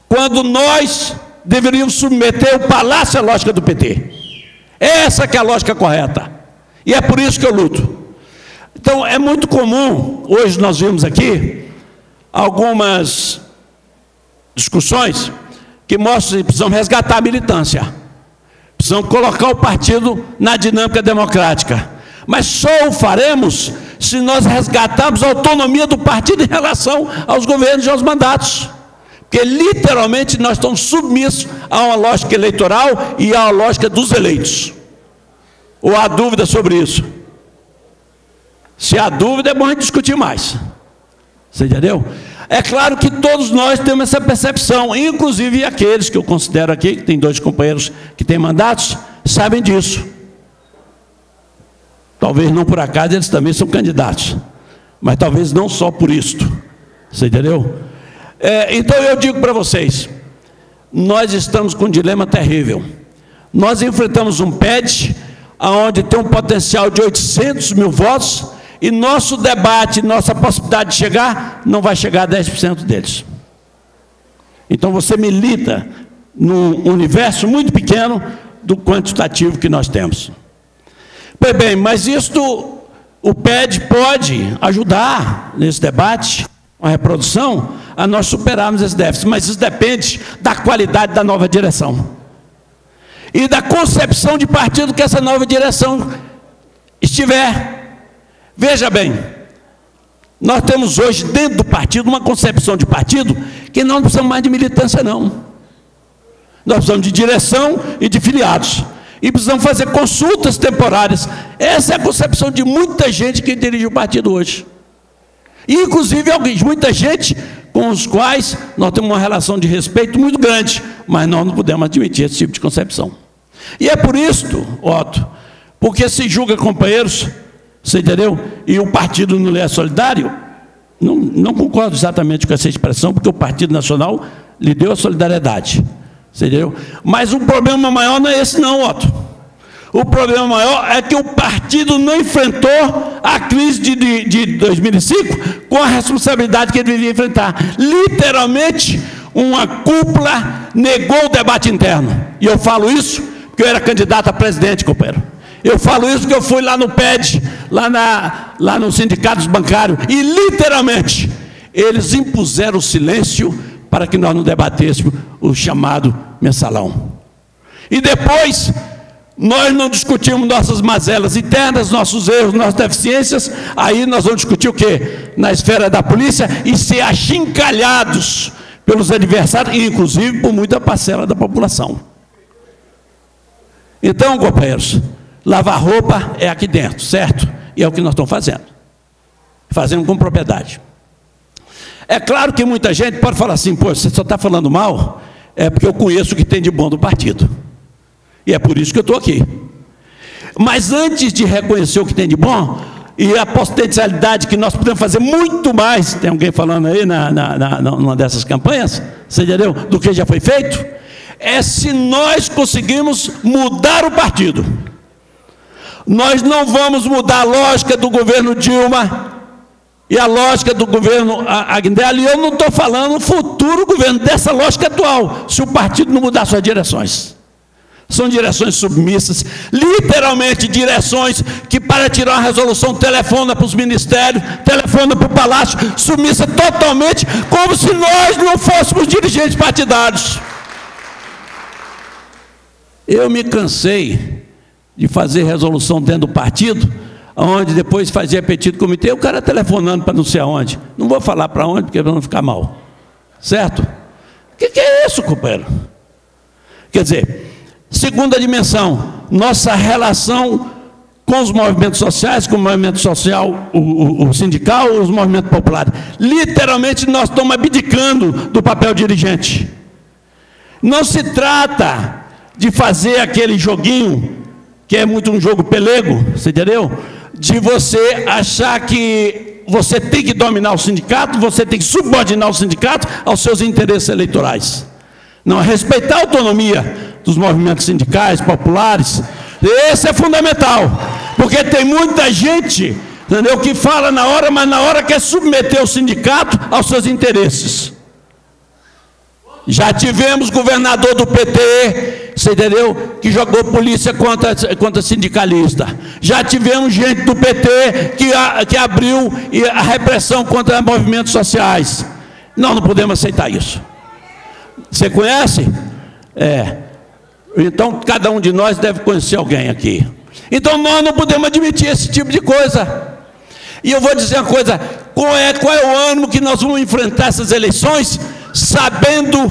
Quando nós deveríamos submeter o Palácio à lógica do PT. Essa que é a lógica correta. E é por isso que eu luto. Então, é muito comum, hoje nós vimos aqui, algumas discussões que mostram que precisamos resgatar a militância, precisamos colocar o partido na dinâmica democrática, mas só o faremos se nós resgatarmos a autonomia do partido em relação aos governos e aos mandatos, porque literalmente nós estamos submissos a uma lógica eleitoral e a uma lógica dos eleitos. Ou há dúvida sobre isso? Se há dúvida, é bom a gente discutir mais. Você entendeu? É claro que todos nós temos essa percepção, inclusive aqueles que eu considero aqui, que tem 2 companheiros que têm mandatos, sabem disso. Talvez não por acaso eles também são candidatos, mas talvez não só por isto. Você entendeu? Então eu digo para vocês, nós estamos com um dilema terrível. Nós enfrentamos um PED, onde tem um potencial de 800 mil votos, e nosso debate, nossa possibilidade de chegar, não vai chegar a 10% deles. Então você milita num universo muito pequeno do quantitativo que nós temos. Pois bem, mas isto, o PED pode ajudar nesse debate, a reprodução, a nós superarmos esse déficit, mas isso depende da qualidade da nova direção. E da concepção de partido que essa nova direção estiver. Veja bem, nós temos hoje dentro do partido uma concepção de partido que nós não precisamos mais de militância, não. Nós precisamos de direção e de filiados. E precisamos fazer consultas temporárias. Essa é a concepção de muita gente que dirige o partido hoje. E, inclusive, muita gente com os quais nós temos uma relação de respeito muito grande, mas nós não podemos admitir esse tipo de concepção. E é por isso, Otto, porque se julga companheiros, você entendeu? E o partido não é solidário, não concordo exatamente com essa expressão, porque o Partido Nacional lhe deu a solidariedade, você entendeu? Mas o problema maior não é esse não, Otto. O problema maior é que o partido não enfrentou a crise de 2005 com a responsabilidade que ele devia enfrentar. Literalmente, uma cúpula negou o debate interno. E eu falo isso porque eu era candidato a presidente, companheiro. Eu falo isso porque eu fui lá no PED, lá no sindicato dos bancários, e literalmente, eles impuseram o silêncio para que nós não debatêssemos o chamado mensalão. E depois, nós não discutimos nossas mazelas internas, nossos erros, nossas deficiências, aí nós vamos discutir o quê? Na esfera da polícia, e ser achincalhados pelos adversários, e inclusive por muita parcela da população. Então, companheiros, lavar roupa é aqui dentro, certo? E é o que nós estamos fazendo. Fazendo com propriedade. É claro que muita gente pode falar assim, pô, você só está falando mal é porque eu conheço o que tem de bom do partido. E é por isso que eu estou aqui. Mas antes de reconhecer o que tem de bom, e a potencialidade que nós podemos fazer muito mais, tem alguém falando aí numa dessas campanhas, você entendeu? Do que já foi feito, é se nós conseguirmos mudar o partido. Nós não vamos mudar a lógica do governo Dilma e a lógica do governo Aguindel, e eu não estou falando do futuro governo, dessa lógica atual, se o partido não mudar suas direções. São direções submissas, literalmente direções que, para tirar uma resolução, telefona para os ministérios, telefona para o palácio, submissa totalmente, como se nós não fôssemos dirigentes partidários. Eu me cansei de fazer resolução dentro do partido, onde depois fazia pedido do comitê, o cara telefonando para não sei aonde. Não vou falar para onde, porque vai não ficar mal. Certo? O que é isso, companheiro? Quer dizer, segunda dimensão, nossa relação com os movimentos sociais, com o movimento social, o sindical, os movimentos populares. Literalmente, nós estamos abdicando do papel dirigente. Não se trata de fazer aquele joguinho, que é muito um jogo pelego, você entendeu? De você achar que você tem que dominar o sindicato, você tem que subordinar o sindicato aos seus interesses eleitorais. Não, respeitar a autonomia dos movimentos sindicais, populares, esse é fundamental, porque tem muita gente, entendeu, que fala na hora, mas na hora quer submeter o sindicato aos seus interesses. Já tivemos governador do PT, você entendeu, que jogou polícia contra sindicalista. Já tivemos gente do PT que abriu a repressão contra movimentos sociais. Nós não podemos aceitar isso. Você conhece? Então, cada um de nós deve conhecer alguém aqui. Então, nós não podemos admitir esse tipo de coisa. E eu vou dizer uma coisa, qual é o ânimo que nós vamos enfrentar essas eleições, sabendo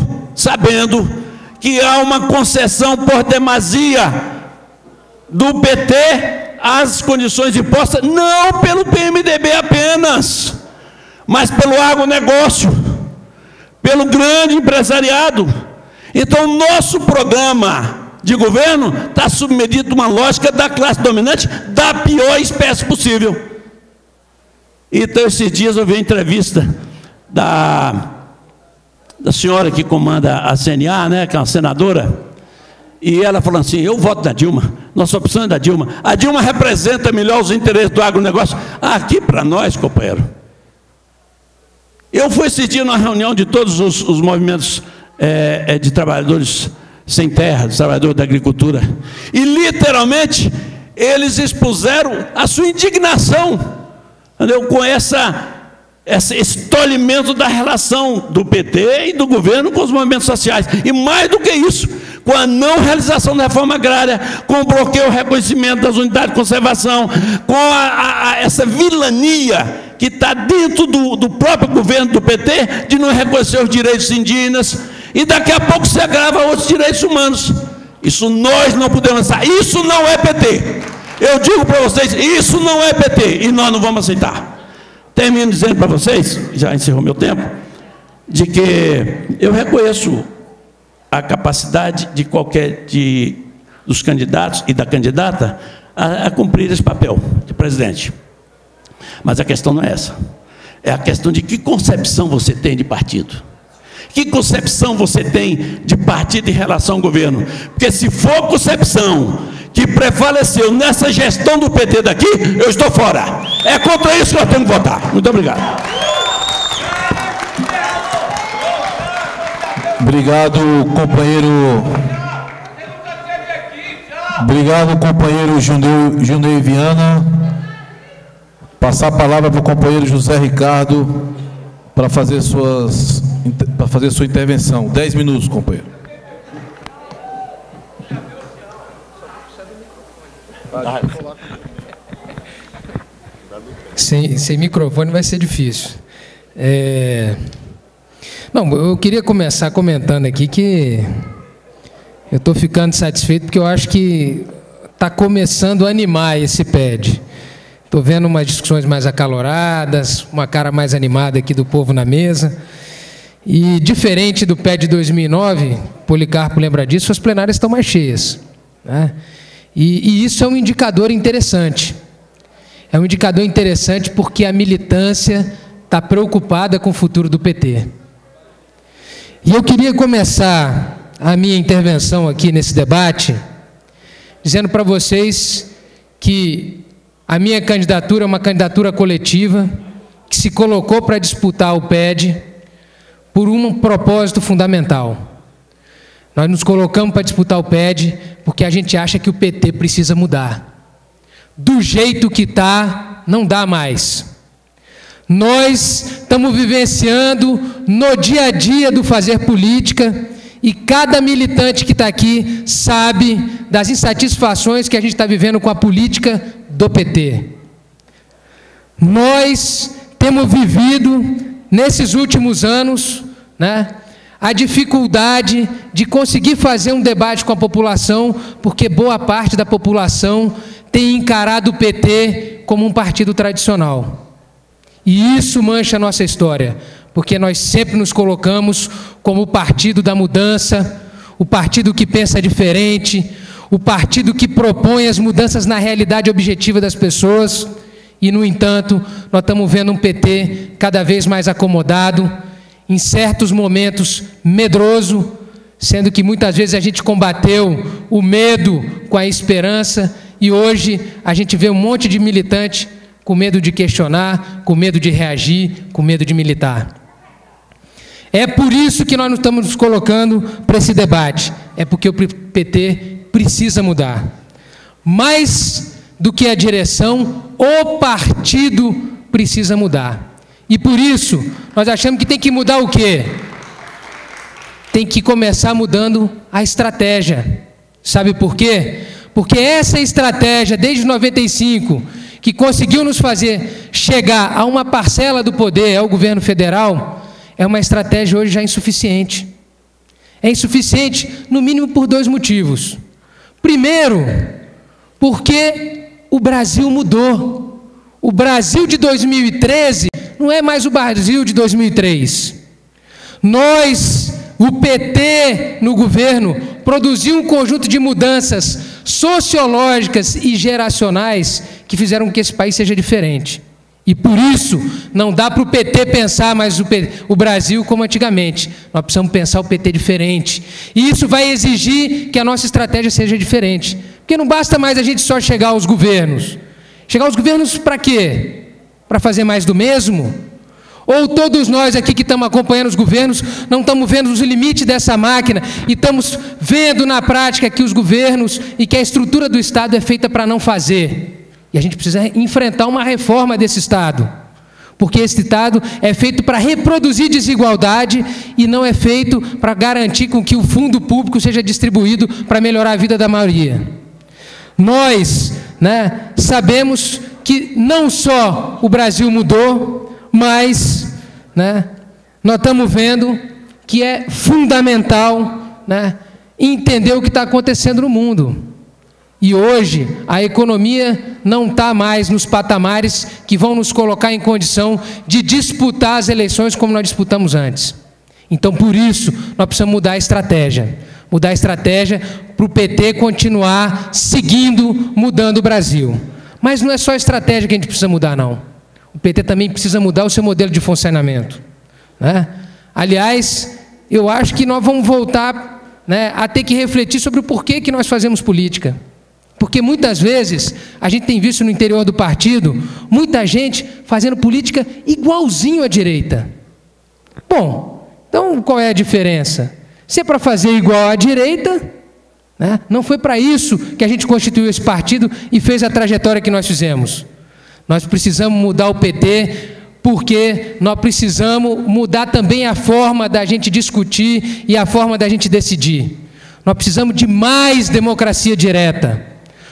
que há uma concessão por demasia do PT às condições impostas, não pelo PMDB apenas, mas pelo agronegócio, pelo grande empresariado. Então, nosso programa de governo está submetido a uma lógica da classe dominante da pior espécie possível. Então, esses dias eu vi a entrevista da senhora que comanda a CNA, né, que é uma senadora, e ela falou assim, eu voto na Dilma, nossa opção é da Dilma. A Dilma representa melhor os interesses do agronegócio. Aqui para nós, companheiro. Eu fui esse dia numa reunião de todos os movimentos de trabalhadores sem terra, dos trabalhadores da agricultura, e literalmente eles expuseram a sua indignação, entendeu? Com esse tolimento da relação do PT e do governo com os movimentos sociais, e mais do que isso, com a não realização da reforma agrária, com o bloqueio ao reconhecimento das unidades de conservação, com essa vilania que está dentro do próprio governo do PT, de não reconhecer os direitos indígenas, e daqui a pouco se agrava outros direitos humanos. Isso nós não podemos aceitar, isso não é PT. Eu digo para vocês, isso não é PT, e nós não vamos aceitar. Termino dizendo para vocês, já encerrou meu tempo, de que eu reconheço a capacidade de dos candidatos e da candidata a cumprir esse papel de presidente. Mas a questão não é essa. É a questão de que concepção você tem de partido. Que concepção você tem de partido em relação ao governo? Porque se for concepção que prevaleceu nessa gestão do PT daqui, eu estou fora. É contra isso que nós temos que votar. Muito obrigado. Obrigado, companheiro. Obrigado, companheiro Junei Viana. Passar a palavra para o companheiro José Ricardo para fazer sua intervenção. 10 minutos, companheiro. Sem microfone vai ser difícil. Não, eu queria começar comentando aqui que eu estou ficando satisfeito porque eu acho que está começando a animar esse PED. Estou vendo umas discussões mais acaloradas, uma cara mais animada aqui do povo na mesa. E, diferente do PED de 2009, Policarpo lembra disso, as plenárias estão mais cheias, né? E isso é um indicador interessante. É um indicador interessante porque a militância está preocupada com o futuro do PT. E eu queria começar a minha intervenção aqui nesse debate dizendo para vocês que a minha candidatura é uma candidatura coletiva que se colocou para disputar o PED por um propósito fundamental. Nós nos colocamos para disputar o PED porque a gente acha que o PT precisa mudar. Do jeito que está, não dá mais. Nós estamos vivenciando no dia a dia do fazer política e cada militante que está aqui sabe das insatisfações que a gente está vivendo com a política do PT. Nós temos vivido, nesses últimos anos, né, a dificuldade de conseguir fazer um debate com a população, porque boa parte da população tem encarado o PT como um partido tradicional. E isso mancha a nossa história, porque nós sempre nos colocamos como o partido da mudança, o partido que pensa diferente, o partido que propõe as mudanças na realidade objetiva das pessoas, e, no entanto, nós estamos vendo um PT cada vez mais acomodado, em certos momentos medroso, sendo que muitas vezes a gente combateu o medo com a esperança, e hoje a gente vê um monte de militante com medo de questionar, com medo de reagir, com medo de militar. É por isso que nós não estamos nos colocando para esse debate, é porque o PT precisa mudar. Mais do que a direção, o partido precisa mudar. E por isso, nós achamos que tem que mudar o quê? Tem que começar mudando a estratégia. Sabe por quê? Porque essa estratégia, desde 95, que conseguiu nos fazer chegar a uma parcela do poder, ao governo federal, é uma estratégia hoje já insuficiente. É insuficiente, no mínimo, por dois motivos. Primeiro, porque o Brasil mudou. O Brasil de 2013 não é mais o Brasil de 2003. Nós, o PT no governo, produziu um conjunto de mudanças sociológicas e geracionais que fizeram com que esse país seja diferente. E por isso, não dá para o PT pensar mais o Brasil como antigamente. Nós precisamos pensar o PT diferente. E isso vai exigir que a nossa estratégia seja diferente. Porque não basta mais a gente só chegar aos governos. Chegar aos governos para quê? Para fazer mais do mesmo? Ou todos nós aqui que estamos acompanhando os governos, não estamos vendo os limites dessa máquina e estamos vendo na prática que os governos e que a estrutura do Estado é feita para não fazer. E a gente precisa enfrentar uma reforma desse Estado. Porque esse Estado é feito para reproduzir desigualdade e não é feito para garantir com que o fundo público seja distribuído para melhorar a vida da maioria. Nós, sabemos que não só o Brasil mudou, mas nós estamos vendo que é fundamental entender o que está acontecendo no mundo. E hoje a economia não está mais nos patamares que vão nos colocar em condição de disputar as eleições como nós disputamos antes. Então, por isso, nós precisamos mudar a estratégia. Mudar a estratégia para o PT continuar seguindo, mudando o Brasil. Mas não é só a estratégia que a gente precisa mudar, não. O PT também precisa mudar o seu modelo de funcionamento. Aliás, eu acho que nós vamos voltar a ter que refletir sobre o porquê que nós fazemos política. Porque muitas vezes a gente tem visto no interior do partido muita gente fazendo política igualzinho à direita. Bom, então qual é a diferença? Se é para fazer igual à direita, não foi para isso que a gente constituiu esse partido e fez a trajetória que nós fizemos. Nós precisamos mudar o PT porque nós precisamos mudar também a forma da gente discutir e a forma da gente decidir. Nós precisamos de mais democracia direta.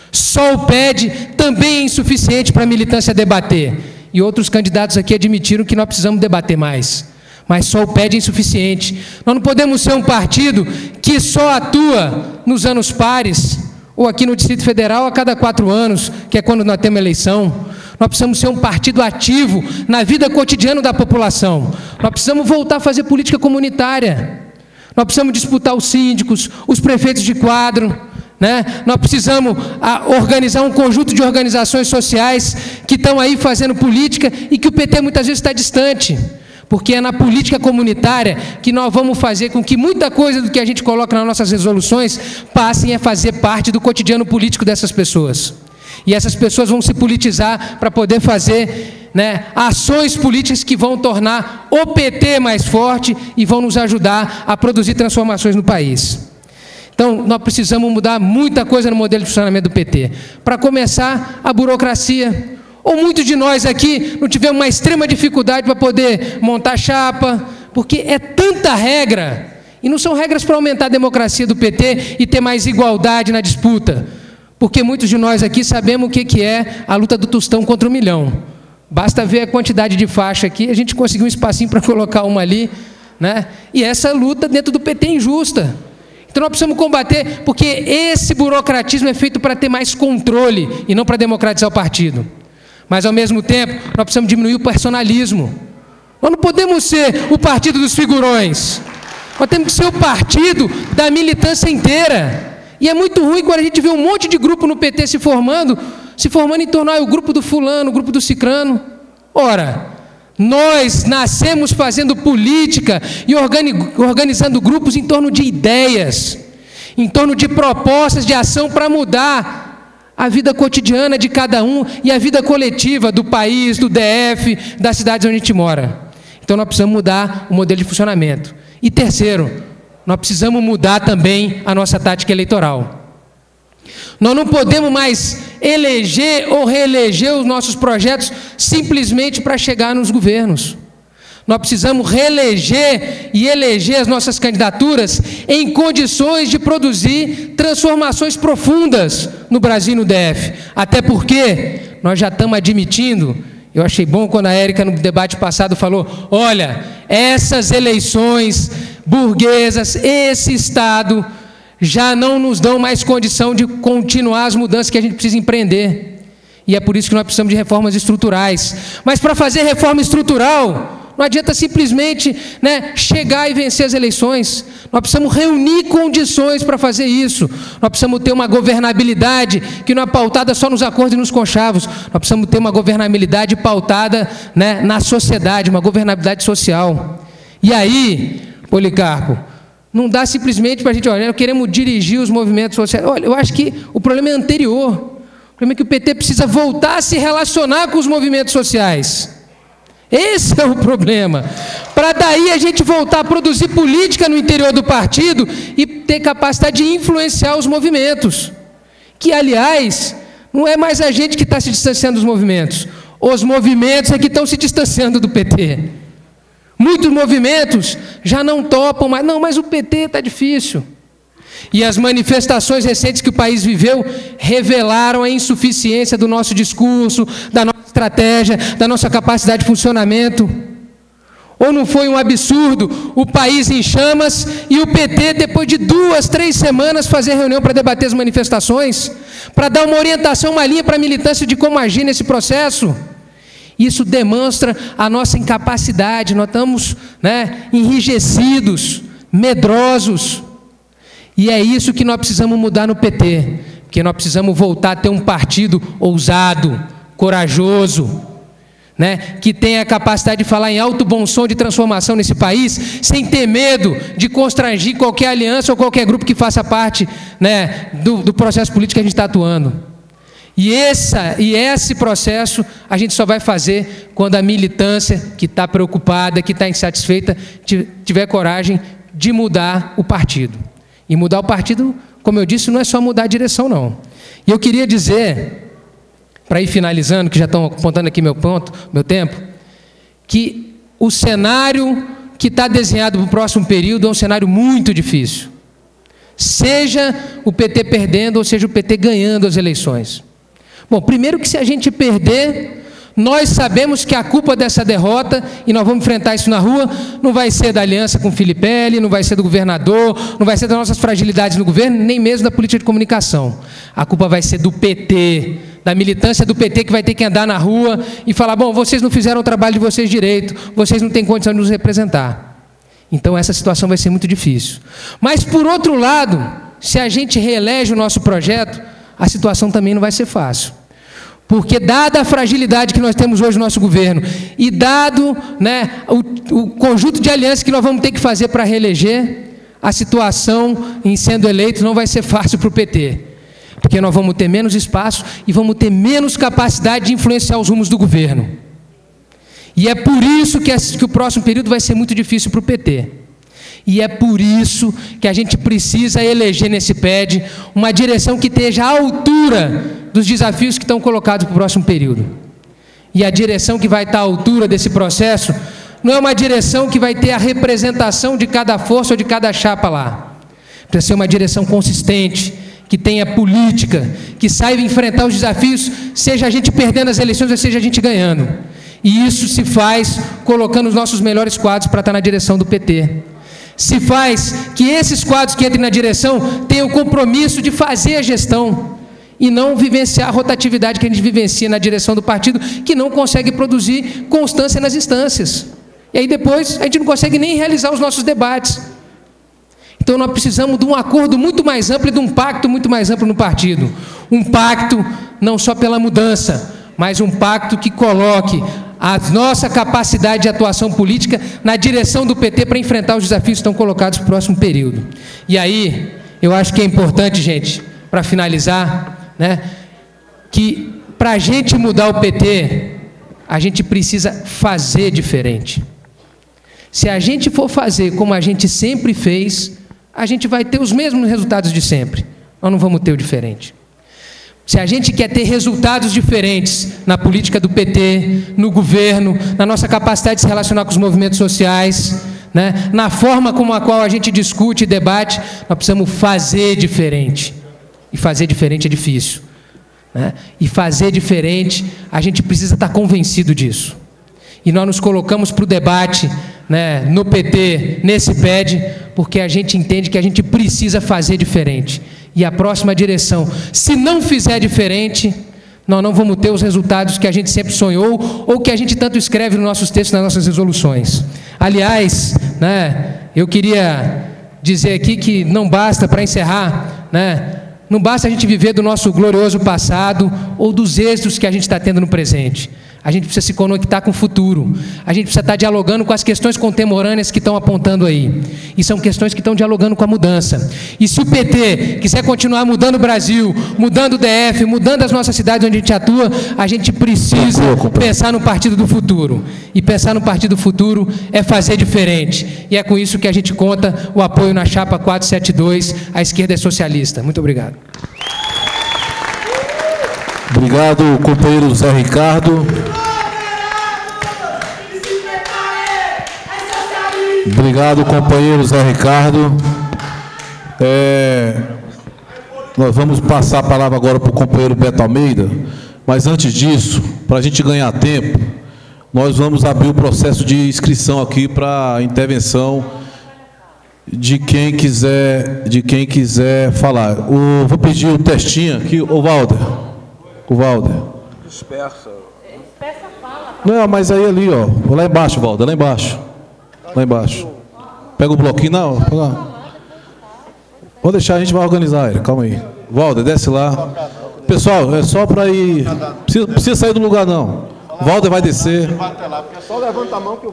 Só o PED também é insuficiente para a militância debater. E outros candidatos aqui admitiram que nós precisamos debater mais. Mas só o PED é insuficiente. Nós não podemos ser um partido que só atua nos anos pares, ou aqui no Distrito Federal a cada 4 anos, que é quando nós temos eleição. Nós precisamos ser um partido ativo na vida cotidiana da população. Nós precisamos voltar a fazer política comunitária. Nós precisamos disputar os síndicos, os prefeitos de quadro, né? Nós precisamos organizar um conjunto de organizações sociais que estão aí fazendo política e que o PT muitas vezes está distante. Porque é na política comunitária que nós vamos fazer com que muita coisa do que a gente coloca nas nossas resoluções passem a fazer parte do cotidiano político dessas pessoas. E essas pessoas vão se politizar para poder fazer, né, ações políticas que vão tornar o PT mais forte e vão nos ajudar a produzir transformações no país. Então, nós precisamos mudar muita coisa no modelo de funcionamento do PT. Para começar, a burocracia. Ou muitos de nós aqui não tivemos uma extrema dificuldade para poder montar chapa, porque é tanta regra, e não são regras para aumentar a democracia do PT e ter mais igualdade na disputa, porque muitos de nós aqui sabemos o que é a luta do Tostão contra o milhão. Basta ver a quantidade de faixa aqui, a gente conseguiu um espacinho para colocar uma ali, né? E essa luta dentro do PT é injusta. Então nós precisamos combater, porque esse burocratismo é feito para ter mais controle e não para democratizar o partido. Mas, ao mesmo tempo, nós precisamos diminuir o personalismo. Nós não podemos ser o partido dos figurões. Nós temos que ser o partido da militância inteira. E é muito ruim quando a gente vê um monte de grupo no PT se formando em torno do grupo do fulano, o grupo do cicrano. Ora, nós nascemos fazendo política e organizando grupos em torno de ideias, em torno de propostas de ação para mudar a vida cotidiana de cada um e a vida coletiva do país, do DF, das cidades onde a gente mora. Então nós precisamos mudar o modelo de funcionamento. E terceiro, nós precisamos mudar também a nossa tática eleitoral. Nós não podemos mais eleger ou reeleger os nossos projetos simplesmente para chegar nos governos. Nós precisamos reeleger e eleger as nossas candidaturas em condições de produzir transformações profundas no Brasil e no DF. Até porque nós já estamos admitindo, eu achei bom quando a Érica no debate passado falou, olha, essas eleições burguesas, esse Estado, já não nos dão mais condição de continuar as mudanças que a gente precisa empreender. E é por isso que nós precisamos de reformas estruturais. Mas para fazer reforma estrutural, não adianta simplesmente, né, chegar e vencer as eleições. Nós precisamos reunir condições para fazer isso. Nós precisamos ter uma governabilidade que não é pautada só nos acordos e nos conchavos. Nós precisamos ter uma governabilidade pautada, né, na sociedade, uma governabilidade social. E aí, Policarpo, não dá simplesmente para a gente, olha, nós queremos dirigir os movimentos sociais. Olha, eu acho que o problema é anterior. O problema é que o PT precisa voltar a se relacionar com os movimentos sociais. Esse é o problema. Para daí a gente voltar a produzir política no interior do partido e ter capacidade de influenciar os movimentos. Que, aliás, não é mais a gente que está se distanciando dos movimentos. Os movimentos é que estão se distanciando do PT. Muitos movimentos já não topam mais. Não, mas o PT está difícil. E as manifestações recentes que o país viveu revelaram a insuficiência do nosso discurso, da nossa estratégia, da nossa capacidade de funcionamento. Ou não foi um absurdo o país em chamas e o PT, depois de 2, 3 semanas, fazer reunião para debater as manifestações, para dar uma orientação, uma linha para a militância de como agir nesse processo? Isso demonstra a nossa incapacidade. Nós estamos, né, enrijecidos, medrosos. E é isso que nós precisamos mudar no PT, porque nós precisamos voltar a ter um partido ousado, corajoso, né, que tenha a capacidade de falar em alto bom som de transformação nesse país, sem ter medo de constrangir qualquer aliança ou qualquer grupo que faça parte, né, do processo político que a gente está atuando. E esse processo a gente só vai fazer quando a militância que está preocupada, que está insatisfeita, tiver coragem de mudar o partido. E mudar o partido, como eu disse, não é só mudar a direção, não. E eu queria dizer, para ir finalizando, que já estão apontando aqui meu tempo, que o cenário que está desenhado para o próximo período é um cenário muito difícil. Seja o PT perdendo ou seja o PT ganhando as eleições. Bom, primeiro que se a gente perder, nós sabemos que a culpa dessa derrota, e nós vamos enfrentar isso na rua, não vai ser da aliança com o Filipelli, não vai ser do governador, não vai ser das nossas fragilidades no governo, nem mesmo da política de comunicação. A culpa vai ser do PT, da militância do PT, que vai ter que andar na rua e falar, bom, vocês não fizeram o trabalho de vocês direito, vocês não têm condição de nos representar. Então essa situação vai ser muito difícil. Mas, por outro lado, se a gente reelege o nosso projeto, a situação também não vai ser fácil. Porque, dada a fragilidade que nós temos hoje no nosso governo, e dado, né, o conjunto de alianças que nós vamos ter que fazer para reeleger, a situação em sendo eleito não vai ser fácil para o PT. Porque nós vamos ter menos espaço e vamos ter menos capacidade de influenciar os rumos do governo. E é por isso que o próximo período vai ser muito difícil para o PT. E é por isso que a gente precisa eleger nesse PED uma direção que esteja à altura dos desafios que estão colocados para o próximo período. E a direção que vai estar à altura desse processo não é uma direção que vai ter a representação de cada força ou de cada chapa lá. Precisa ser uma direção consistente, que tenha política, que saiba enfrentar os desafios, seja a gente perdendo as eleições ou seja a gente ganhando. E isso se faz colocando os nossos melhores quadros para estar na direção do PT. Se faz que esses quadros que entrem na direção tenham o compromisso de fazer a gestão e não vivenciar a rotatividade que a gente vivencia na direção do partido, que não consegue produzir constância nas instâncias. E aí depois a gente não consegue nem realizar os nossos debates. Então nós precisamos de um acordo muito mais amplo e de um pacto muito mais amplo no partido. Um pacto não só pela mudança, mas um pacto que coloque a nossa capacidade de atuação política na direção do PT para enfrentar os desafios que estão colocados no próximo período. E aí, eu acho que é importante, gente, para finalizar, né, que para a gente mudar o PT, a gente precisa fazer diferente. Se a gente for fazer como a gente sempre fez, a gente vai ter os mesmos resultados de sempre. Nós não vamos ter o diferente. Se a gente quer ter resultados diferentes na política do PT, no governo, na nossa capacidade de se relacionar com os movimentos sociais, né, na forma como a qual a gente discute e debate, nós precisamos fazer diferente. E fazer diferente é difícil, né? E fazer diferente, a gente precisa estar convencido disso. E nós nos colocamos para o debate, né, no PT, nesse PED, porque a gente entende que a gente precisa fazer diferente. E a próxima direção, se não fizer diferente, nós não vamos ter os resultados que a gente sempre sonhou ou que a gente tanto escreve nos nossos textos, nas nossas resoluções. Aliás, né, eu queria dizer aqui que não basta, para encerrar, né, não basta a gente viver do nosso glorioso passado ou dos êxitos que a gente está tendo no presente. A gente precisa se conectar com o futuro. A gente precisa estar dialogando com as questões contemporâneas que estão apontando aí. E são questões que estão dialogando com a mudança. E se o PT quiser continuar mudando o Brasil, mudando o DF, mudando as nossas cidades onde a gente atua, a gente precisa pensar no partido do futuro. E pensar no partido do futuro é fazer diferente. E é com isso que a gente conta o apoio na chapa 472, a esquerda é socialista. Muito obrigado. Obrigado, companheiro Zé Ricardo. Obrigado, companheiro Zé Ricardo. Nós vamos passar a palavra agora para o companheiro Beto Almeida, mas antes disso, para a gente ganhar tempo, nós vamos abrir o processo de inscrição aqui para intervenção de quem quiser falar. Vou pedir o textinho aqui, o Valder. Dispersa. Não, mas aí ali, ó. Lá embaixo, Valder, lá embaixo. Lá embaixo. Pega o bloquinho, não. Vou deixar, a gente vai organizar ele. Calma aí. Valder, desce lá. Pessoal, é só para ir. Precisa sair do lugar, não. Valder vai descer.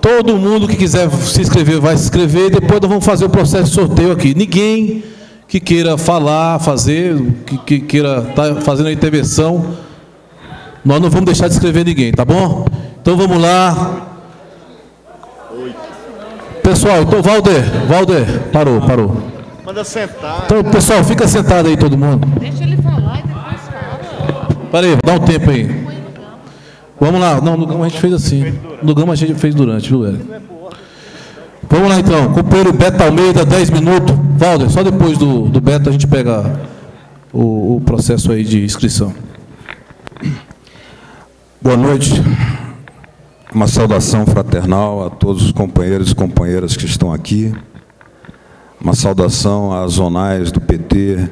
Todo mundo que quiser se inscrever vai se inscrever. Depois nós vamos fazer o processo de sorteio aqui. Ninguém que queira falar, que queira estar fazendo a intervenção, nós não vamos deixar de escrever ninguém, tá bom? Então vamos lá. Pessoal, então Valder, parou. Manda sentar. Então, pessoal, fica sentado aí todo mundo. Deixa ele falar e depois fala. Peraí, dá um tempo aí. Vamos lá. Não, no Gama a gente fez assim. No Gama a gente fez durante, viu, Hélio? Vamos lá, então. Companheiro Beto Almeida, 10 minutos. Valder, só depois do Beto a gente pega o processo aí de inscrição. Boa noite. Uma saudação fraternal a todos os companheiros e companheiras que estão aqui. Uma saudação às zonais do PT,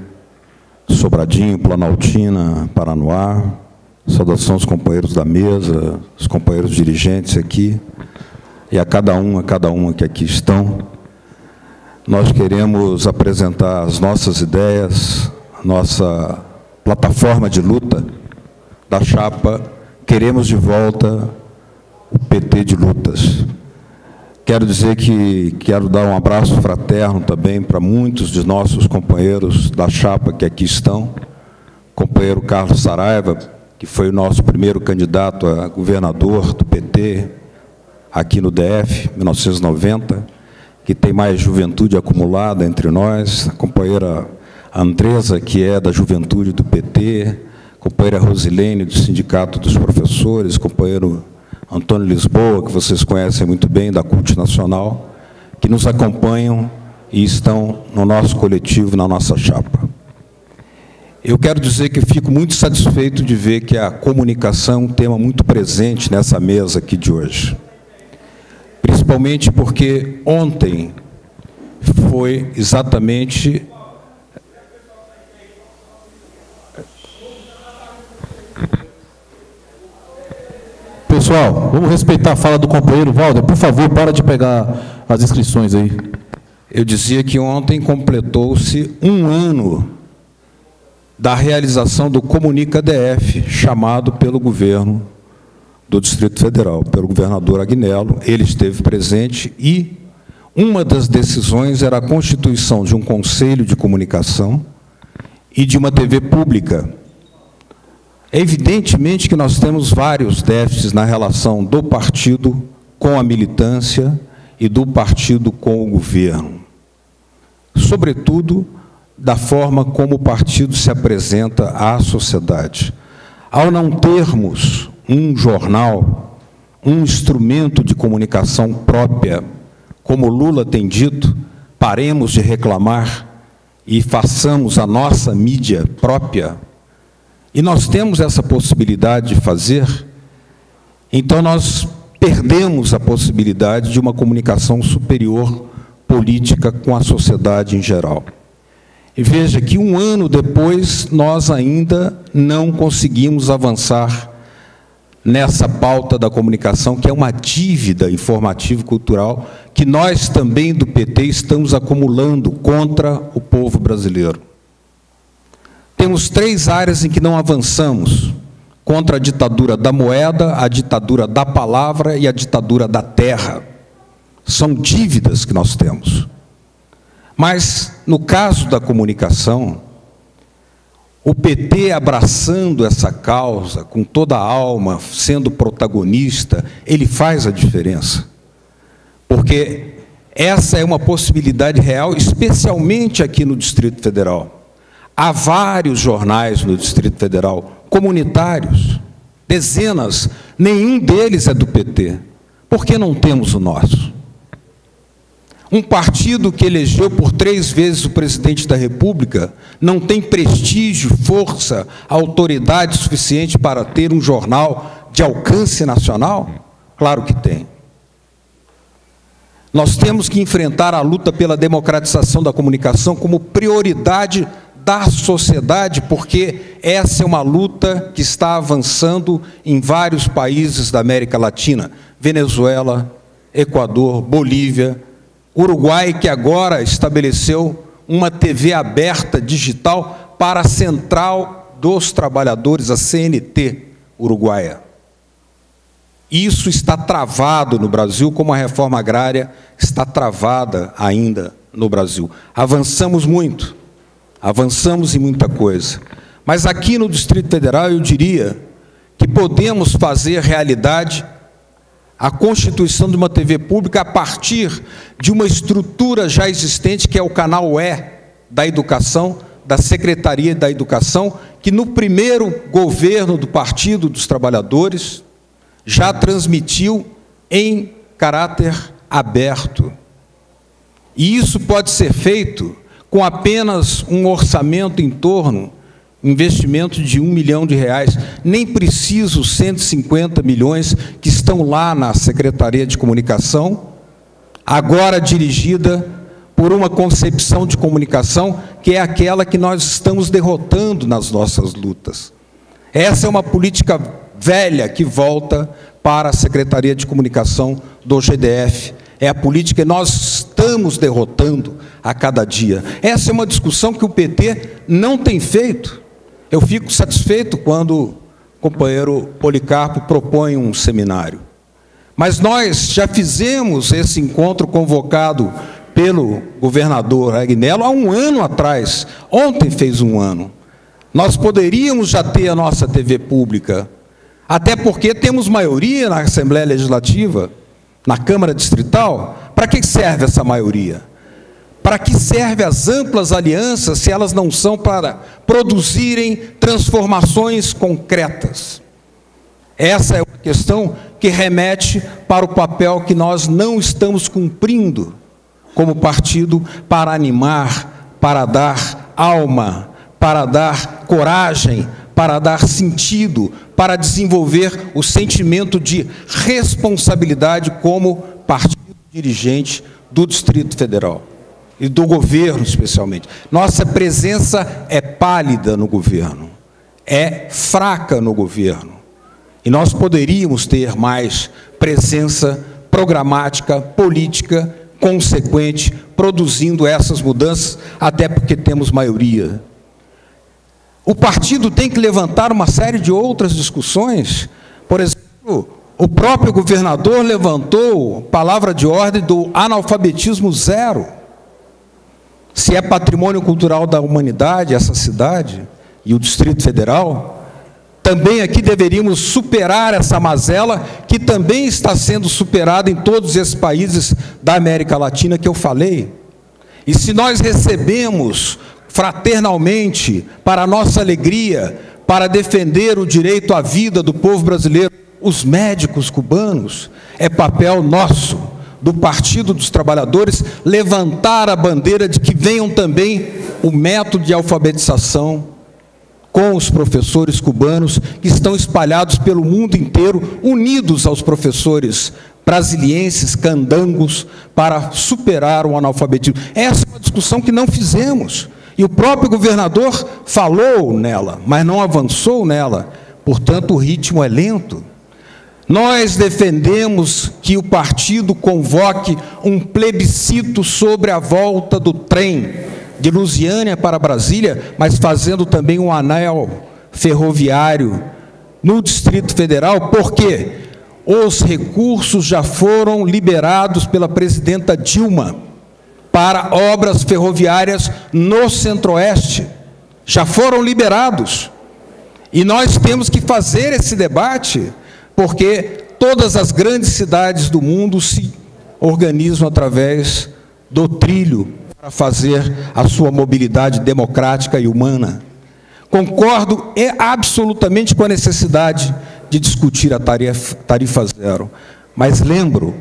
Sobradinho, Planaltina, Paranoá, Saudação aos companheiros da mesa, os companheiros dirigentes aqui, e a cada uma que aqui estão. Nós queremos apresentar as nossas ideias, nossa plataforma de luta da chapa Queremos de Volta o PT de Lutas. Quero dizer que quero dar um abraço fraterno também para muitos de nossos companheiros da chapa que aqui estão. Companheiro Carlos Saraiva, que foi o nosso primeiro candidato a governador do PT, aqui no DF, 1990, que tem mais juventude acumulada entre nós, a companheira Andresa, que é da juventude do PT, companheira Rosilene, do Sindicato dos Professores, companheiro Antônio Lisboa, que vocês conhecem muito bem, da CUT Nacional, que nos acompanham e estão no nosso coletivo, na nossa chapa. Eu quero dizer que eu fico muito satisfeito de ver que a comunicação é um tema muito presente nessa mesa aqui de hoje. Principalmente porque ontem foi exatamente... Pessoal, vamos respeitar a fala do companheiro Walder. Por favor, para de pegar as inscrições aí. Eu dizia que ontem completou-se um ano da realização do Comunica DF, chamado pelo governo do Distrito Federal, pelo governador Agnello. Ele esteve presente e uma das decisões era a constituição de um conselho de comunicação e de uma TV pública. Evidentemente que nós temos vários déficits na relação do partido com a militância e do partido com o governo. Sobretudo, da forma como o partido se apresenta à sociedade. Ao não termos um jornal, um instrumento de comunicação própria, como Lula tem dito, paremos de reclamar e façamos a nossa mídia própria, e nós temos essa possibilidade de fazer, então nós perdemos a possibilidade de uma comunicação superior política com a sociedade em geral. E veja que um ano depois nós ainda não conseguimos avançar nessa pauta da comunicação, que é uma dívida informativo-cultural que nós também do PT estamos acumulando contra o povo brasileiro. Temos 3 áreas em que não avançamos: contra a ditadura da moeda, a ditadura da palavra e a ditadura da terra. São dívidas que nós temos. Mas, no caso da comunicação, o PT abraçando essa causa, com toda a alma, sendo protagonista, ele faz a diferença. Porque essa é uma possibilidade real, especialmente aqui no Distrito Federal. Há vários jornais no Distrito Federal, comunitários, dezenas, nenhum deles é do PT. Por que não temos o nosso? Um partido que elegeu por 3 vezes o presidente da República não tem prestígio, força, autoridade suficiente para ter um jornal de alcance nacional? Claro que tem. Nós temos que enfrentar a luta pela democratização da comunicação como prioridade da sociedade, porque essa é uma luta que está avançando em vários países da América Latina: Venezuela, Equador, Bolívia, Uruguai, que agora estabeleceu uma TV aberta digital para a Central dos Trabalhadores, a CNT uruguaia. Isso está travado no Brasil, como a reforma agrária está travada ainda no Brasil. Avançamos muito, avançamos em muita coisa. Mas aqui no Distrito Federal eu diria que podemos fazer realidade a constituição de uma TV pública a partir de uma estrutura já existente, que é o canal E da Educação, da Secretaria da Educação, que no primeiro governo do Partido dos Trabalhadores já transmitiu em caráter aberto. E isso pode ser feito com apenas um orçamento em torno, investimento de R$1 milhão. Nem preciso os 150 milhões que estão lá na Secretaria de Comunicação, agora dirigida por uma concepção de comunicação que é aquela que nós estamos derrotando nas nossas lutas. Essa é uma política velha que volta para a Secretaria de Comunicação do GDF. É a política que nós estamos derrotando a cada dia. Essa é uma discussão que o PT não tem feito. Eu fico satisfeito quando o companheiro Policarpo propõe um seminário. Mas nós já fizemos esse encontro convocado pelo governador Agnello há um ano atrás. Ontem fez um ano. Nós poderíamos já ter a nossa TV pública, até porque temos maioria na Assembleia Legislativa, na Câmara Distrital. Para que serve essa maioria? Para que servem as amplas alianças se elas não são para produzirem transformações concretas? Essa é uma questão que remete para o papel que nós não estamos cumprindo como partido para animar, para dar alma, para dar coragem, para dar sentido, para desenvolver o sentimento de responsabilidade como partido dirigente do Distrito Federal e do governo, especialmente. Nossa presença é pálida no governo, é fraca no governo, e nós poderíamos ter mais presença programática, política, consequente, produzindo essas mudanças, até porque temos maioria. O partido tem que levantar uma série de outras discussões. Por exemplo, o próprio governador levantou palavra de ordem do analfabetismo zero. Se é patrimônio cultural da humanidade, essa cidade e o Distrito Federal, também aqui deveríamos superar essa mazela, que também está sendo superada em todos esses países da América Latina que eu falei. E se nós recebemos fraternalmente, para a nossa alegria, para defender o direito à vida do povo brasileiro, os médicos cubanos, é papel nosso, do Partido dos Trabalhadores, levantar a bandeira de que venham também o método de alfabetização com os professores cubanos, que estão espalhados pelo mundo inteiro, unidos aos professores brasilienses, candangos, para superar o analfabetismo. Essa é uma discussão que não fizemos. E o próprio governador falou nela, mas não avançou nela. Portanto, o ritmo é lento. Nós defendemos que o partido convoque um plebiscito sobre a volta do trem de Lusiânia para Brasília, mas fazendo também um anel ferroviário no Distrito Federal, porque os recursos já foram liberados pela presidenta Dilma para obras ferroviárias no Centro-Oeste. Já foram liberados. E nós temos que fazer esse debate, porque todas as grandes cidades do mundo se organizam através do trilho para fazer a sua mobilidade democrática e humana. Concordo absolutamente com a necessidade de discutir a tarifa zero, mas lembro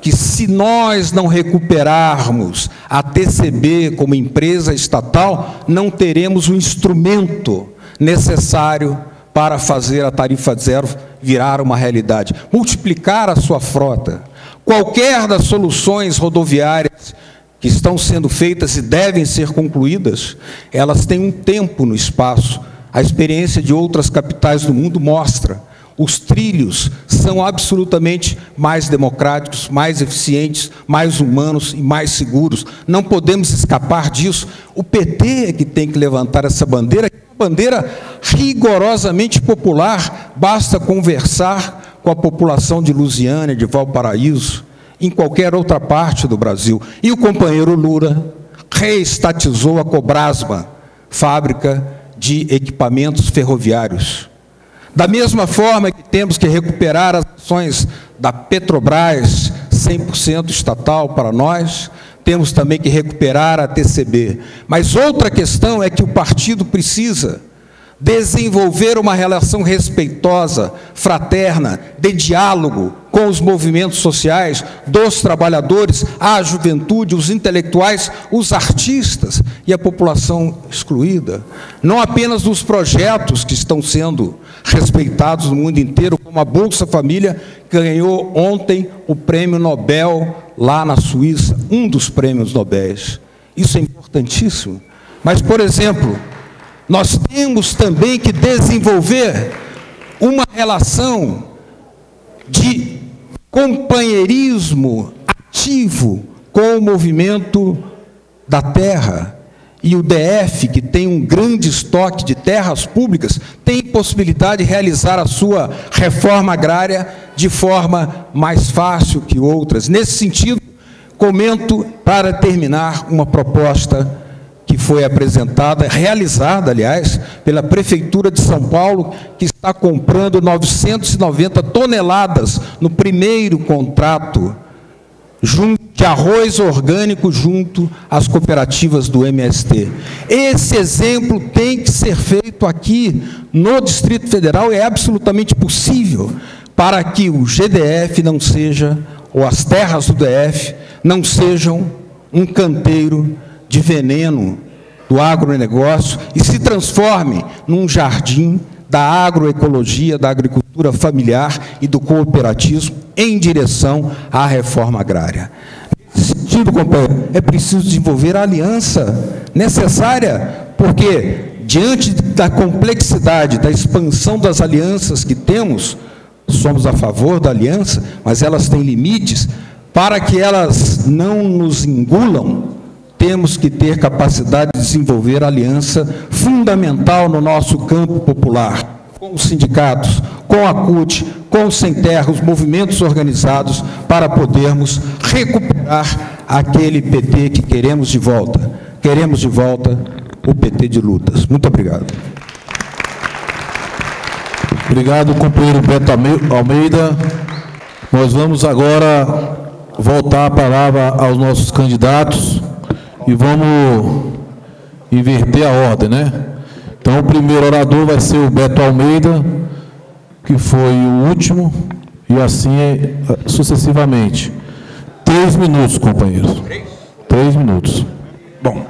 que se nós não recuperarmos a TCB como empresa estatal, não teremos o instrumento necessário para fazer a tarifa zero virar uma realidade, multiplicar a sua frota. Qualquer das soluções rodoviárias que estão sendo feitas e devem ser concluídas, elas têm um tempo no espaço. A experiência de outras capitais do mundo mostra. Os trilhos são absolutamente mais democráticos, mais eficientes, mais humanos e mais seguros. Não podemos escapar disso. O PT é que tem que levantar essa bandeira, que é uma bandeira rigorosamente popular. Basta conversar com a população de Lusiânia, de Valparaíso, em qualquer outra parte do Brasil. E o companheiro Lula reestatizou a Cobrasma, fábrica de equipamentos ferroviários. Da mesma forma que temos que recuperar as ações da Petrobras, 100% estatal para nós, temos também que recuperar a TCB. Mas outra questão é que o partido precisa desenvolver uma relação respeitosa, fraterna, de diálogo com os movimentos sociais, dos trabalhadores, a juventude, os intelectuais, os artistas e a população excluída. Não apenas nos projetos que estão sendo respeitados no mundo inteiro, como a Bolsa Família, que ganhou ontem o Prêmio Nobel lá na Suíça, um dos prêmios Nobéis. Isso é importantíssimo. Mas, por exemplo, nós temos também que desenvolver uma relação de companheirismo ativo com o movimento da terra. E o DF, que tem um grande estoque de terras públicas, tem possibilidade de realizar a sua reforma agrária de forma mais fácil que outras. Nesse sentido, comento, para terminar, uma proposta que foi apresentada, realizada, aliás, pela Prefeitura de São Paulo, que está comprando 990 toneladas no primeiro contrato de arroz orgânico junto às cooperativas do MST. Esse exemplo tem que ser feito aqui no Distrito Federal, é absolutamente possível, para que o GDF não seja, ou as terras do DF, não sejam um canteiro de veneno do agronegócio e se transforme num jardim da agroecologia, da agricultura familiar e do cooperativismo em direção à reforma agrária. Nesse sentido, companheiro, é preciso desenvolver a aliança necessária, porque, diante da complexidade, da expansão das alianças que temos, somos a favor da aliança, mas elas têm limites. Para que elas não nos engulam, temos que ter capacidade de desenvolver aliança fundamental no nosso campo popular, com os sindicatos, com a CUT, com os sem terra, os movimentos organizados, para podermos recuperar aquele PT que queremos de volta. Queremos de volta o PT de lutas. Muito obrigado. Obrigado, companheiro Beto Almeida. Nós vamos agora voltar a palavra aos nossos candidatos e vamos inverter a ordem, né? Então, o primeiro orador vai ser o Beto Almeida, que foi o último, e assim sucessivamente. 3 minutos, companheiros. 3 minutos. Bom,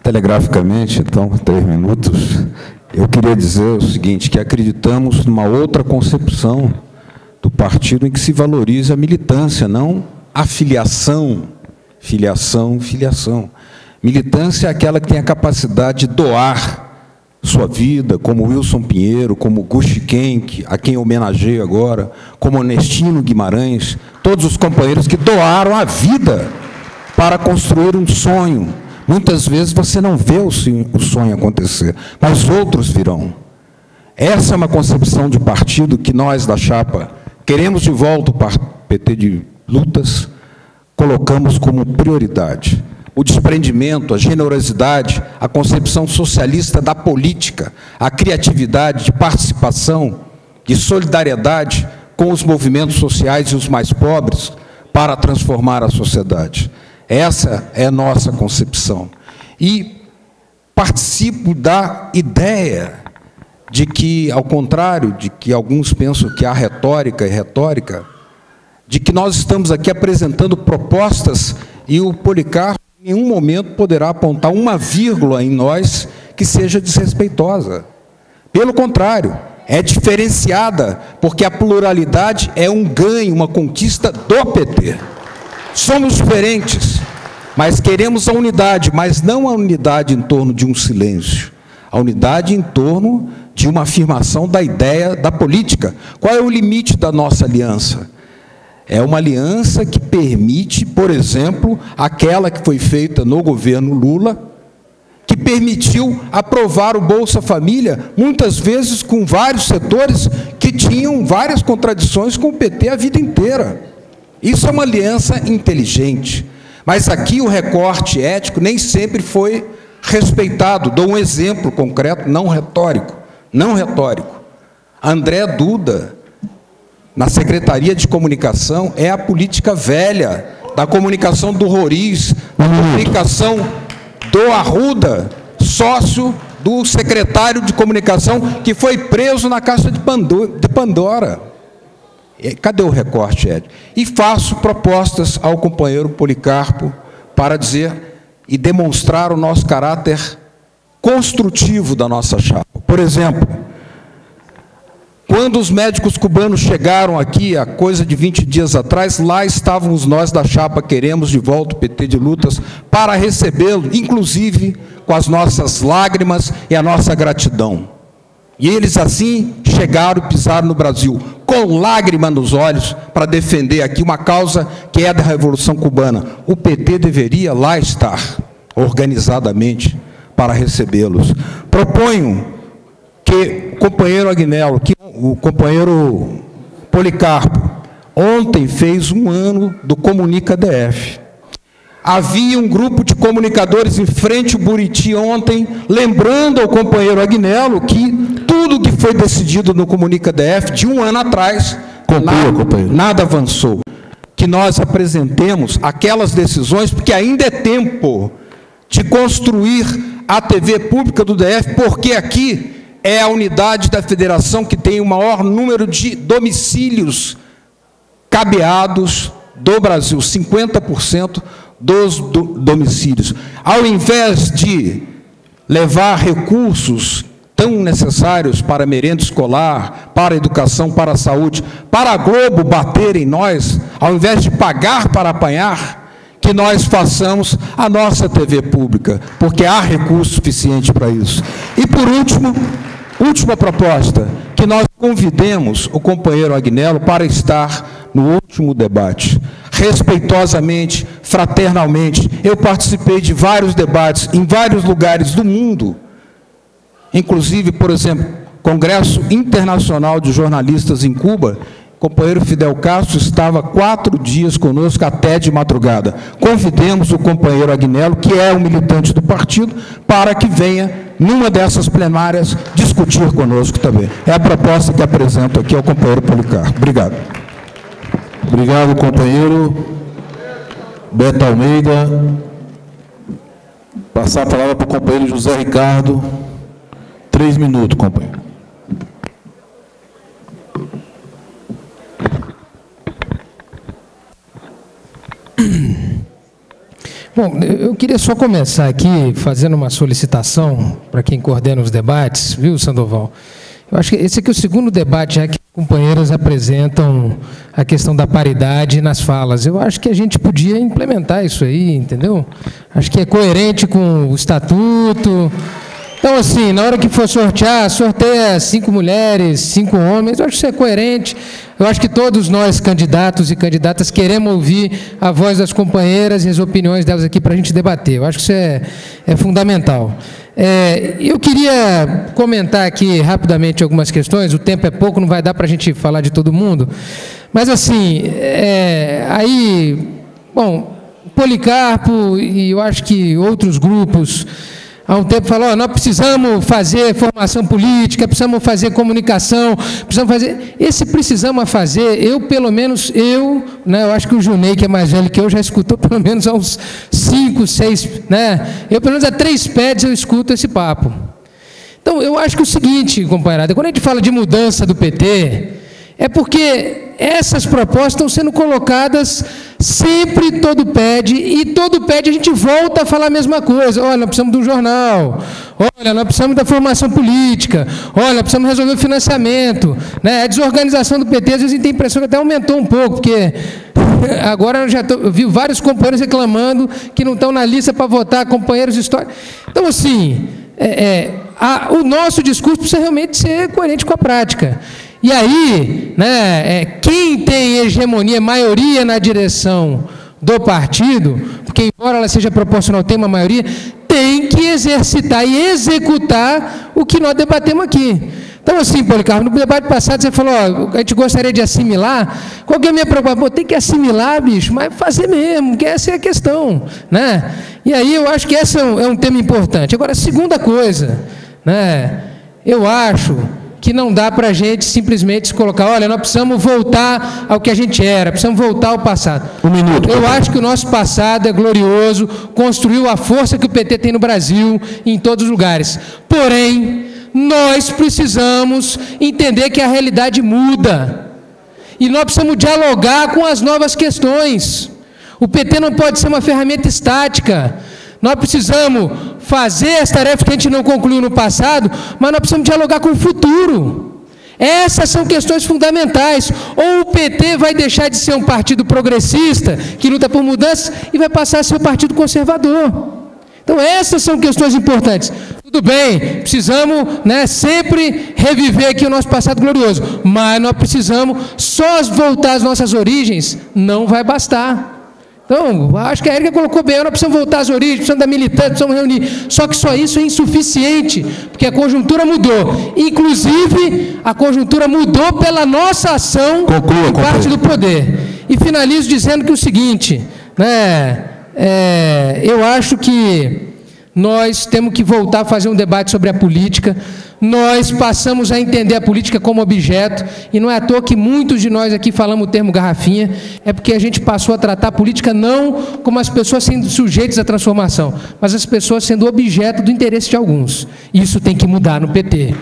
telegraficamente, então, 3 minutos. Eu queria dizer o seguinte, que acreditamos numa outra concepção do partido em que se valoriza a militância, não a filiação. Filiação. Militância é aquela que tem a capacidade de doar sua vida, como Wilson Pinheiro, como Gushi Kenck, a quem homenageio agora, como Onestino Guimarães, todos os companheiros que doaram a vida para construir um sonho. Muitas vezes você não vê o sonho acontecer, mas outros virão. Essa é uma concepção de partido que nós, da chapa, queremos de volta o PT de lutas, colocamos como prioridade. O desprendimento, a generosidade, a concepção socialista da política, a criatividade de participação, de solidariedade com os movimentos sociais e os mais pobres para transformar a sociedade. Essa é a nossa concepção. E participo da ideia de que, ao contrário de que alguns pensam que há retórica e retórica, de que nós estamos aqui apresentando propostas e o Policarpo em nenhum momento poderá apontar uma vírgula em nós que seja desrespeitosa. Pelo contrário, é diferenciada, porque a pluralidade é um ganho, uma conquista do PT. Somos diferentes, mas queremos a unidade, mas não a unidade em torno de um silêncio, a unidade em torno de uma afirmação da ideia da política. Qual é o limite da nossa aliança? É uma aliança que permite, por exemplo, aquela que foi feita no governo Lula, que permitiu aprovar o Bolsa Família, muitas vezes com vários setores que tinham várias contradições com o PT a vida inteira. Isso é uma aliança inteligente. Mas aqui o recorte ético nem sempre foi respeitado. Dou um exemplo concreto, não retórico. André Duda, na Secretaria de Comunicação, é a política velha da comunicação do Roriz, da comunicação do Arruda, sócio do secretário de Comunicação, que foi preso na Caixa de Pandora. Cadê o recorte ético? E faço propostas ao companheiro Policarpo para dizer e demonstrar o nosso caráter construtivo da nossa chapa. Por exemplo, quando os médicos cubanos chegaram aqui, há coisa de 20 dias atrás, lá estávamos nós da chapa Queremos de Volta o PT de Lutas, para recebê-lo, inclusive com as nossas lágrimas e a nossa gratidão. E eles assim chegaram e pisaram no Brasil, com lágrima nos olhos, para defender aqui uma causa que é da Revolução Cubana. O PT deveria lá estar, organizadamente, para recebê-los. Proponho que o companheiro Agnello, que o companheiro Policarpo, ontem fez 1 ano do Comunica DF. Havia um grupo de comunicadores em frente ao Buriti ontem, lembrando ao companheiro Agnello que tudo que foi decidido no Comunica DF de 1 ano atrás, nada avançou. Que nós apresentemos aquelas decisões, porque ainda é tempo de construir a TV pública do DF, porque aqui é a unidade da federação que tem o maior número de domicílios cabeados do Brasil, 50% dos domicílios. Ao invés de levar recursos tão necessários para a merenda escolar, para a educação, para a saúde, para a Globo bater em nós, ao invés de pagar para apanhar, que nós façamos a nossa TV pública, porque há recurso suficiente para isso. E, por último, última proposta, que nós convidemos o companheiro Agnello para estar no último debate. Respeitosamente, fraternalmente, eu participei de vários debates em vários lugares do mundo, inclusive, por exemplo, Congresso Internacional de Jornalistas em Cuba. O companheiro Fidel Castro estava 4 dias conosco até de madrugada. Convidemos o companheiro Agnello, que é um militante do partido, para que venha, numa dessas plenárias, discutir conosco também. É a proposta que apresento aqui ao companheiro Policarpo. Obrigado. Obrigado, companheiro Beto Almeida. Passar a palavra para o companheiro José Ricardo. 3 minutos, companheiro. Bom, eu queria só começar aqui fazendo uma solicitação para quem coordena os debates, viu, Sandoval? Eu acho que esse aqui é o segundo debate já que as companheiras apresentam a questão da paridade nas falas. Eu acho que a gente podia implementar isso aí, entendeu? Acho que é coerente com o estatuto. Então, assim, na hora que for sortear, sorteia 5 mulheres, 5 homens. Eu acho que isso é coerente. Eu acho que todos nós, candidatos e candidatas, queremos ouvir a voz das companheiras e as opiniões delas aqui para a gente debater. Eu acho que isso é fundamental. Eu queria comentar aqui rapidamente algumas questões. O tempo é pouco, não vai dar para a gente falar de todo mundo. Mas, assim, aí, bom, Policarpo e eu acho que outros grupos há um tempo falou, nós precisamos fazer formação política, precisamos fazer comunicação, precisamos fazer... Esse precisamos fazer, pelo menos, né, eu acho que o Junei, que é mais velho que eu, já escutou pelo menos há uns 5, 6, né? Eu, pelo menos, há 3 PEDs eu escuto esse papo. Então, eu acho que é o seguinte, companheirada, quando a gente fala de mudança do PT, é porque essas propostas estão sendo colocadas sempre todo PED, e todo PED a gente volta a falar a mesma coisa. Olha, nós precisamos de um jornal, olha, nós precisamos da formação política, olha, nós precisamos resolver o financiamento, né? A desorganização do PT, às vezes a gente tem a impressão que até aumentou um pouco, porque agora eu vi vários companheiros reclamando que não estão na lista para votar, companheiros históricos. Então, assim, o nosso discurso precisa realmente ser coerente com a prática. E aí, né, quem tem hegemonia, maioria na direção do partido, porque embora ela seja proporcional, tem uma maioria, tem que exercitar e executar o que nós debatemos aqui. Então, assim, Policarpo, no debate passado você falou, a gente gostaria de assimilar. Qual que é a minha preocupação? Tem que assimilar, bicho, mas fazer mesmo, que essa é a questão, né? E aí eu acho que esse é um tema importante. Agora, a segunda coisa, né, eu acho que não dá para a gente simplesmente se colocar, olha, nós precisamos voltar ao que a gente era, precisamos voltar ao passado. Um minuto. Eu acho que o nosso passado é glorioso, construiu a força que o PT tem no Brasil, em todos os lugares. Porém, nós precisamos entender que a realidade muda. E nós precisamos dialogar com as novas questões. O PT não pode ser uma ferramenta estática. Nós precisamos fazer as tarefas que a gente não concluiu no passado, mas nós precisamos dialogar com o futuro. Essas são questões fundamentais. Ou o PT vai deixar de ser um partido progressista, que luta por mudanças, e vai passar a ser um partido conservador. Então, Então, essas são questões importantes. Tudo bem, precisamos, né, sempre reviver aqui o nosso passado glorioso, mas nós precisamos só voltar às nossas origens, não vai bastar. Então, acho que a Érica colocou bem, nós precisamos voltar às origens, precisamos da militância, precisamos reunir. Só que só isso é insuficiente, porque a conjuntura mudou. Inclusive, a conjuntura mudou pela nossa ação em parte do poder. E finalizo dizendo que o seguinte, né, eu acho que nós temos que voltar a fazer um debate sobre a política. Nós passamos a entender a política como objeto, e não é à toa que muitos de nós aqui falamos o termo garrafinha, é porque a gente passou a tratar a política não como as pessoas sendo sujeitos à transformação, mas as pessoas sendo objeto do interesse de alguns. Isso tem que mudar no PT.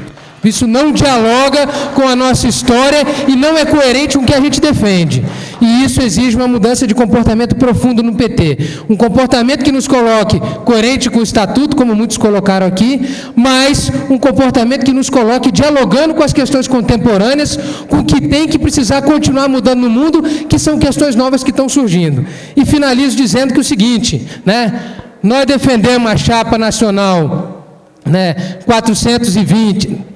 Isso não dialoga com a nossa história e não é coerente com o que a gente defende. E isso exige uma mudança de comportamento profundo no PT. Um comportamento que nos coloque coerente com o Estatuto, como muitos colocaram aqui, mas um comportamento que nos coloque dialogando com as questões contemporâneas, com o que tem que precisar continuar mudando no mundo, que são questões novas que estão surgindo. E finalizo dizendo que o seguinte, né, nós defendemos a chapa nacional, né, 220,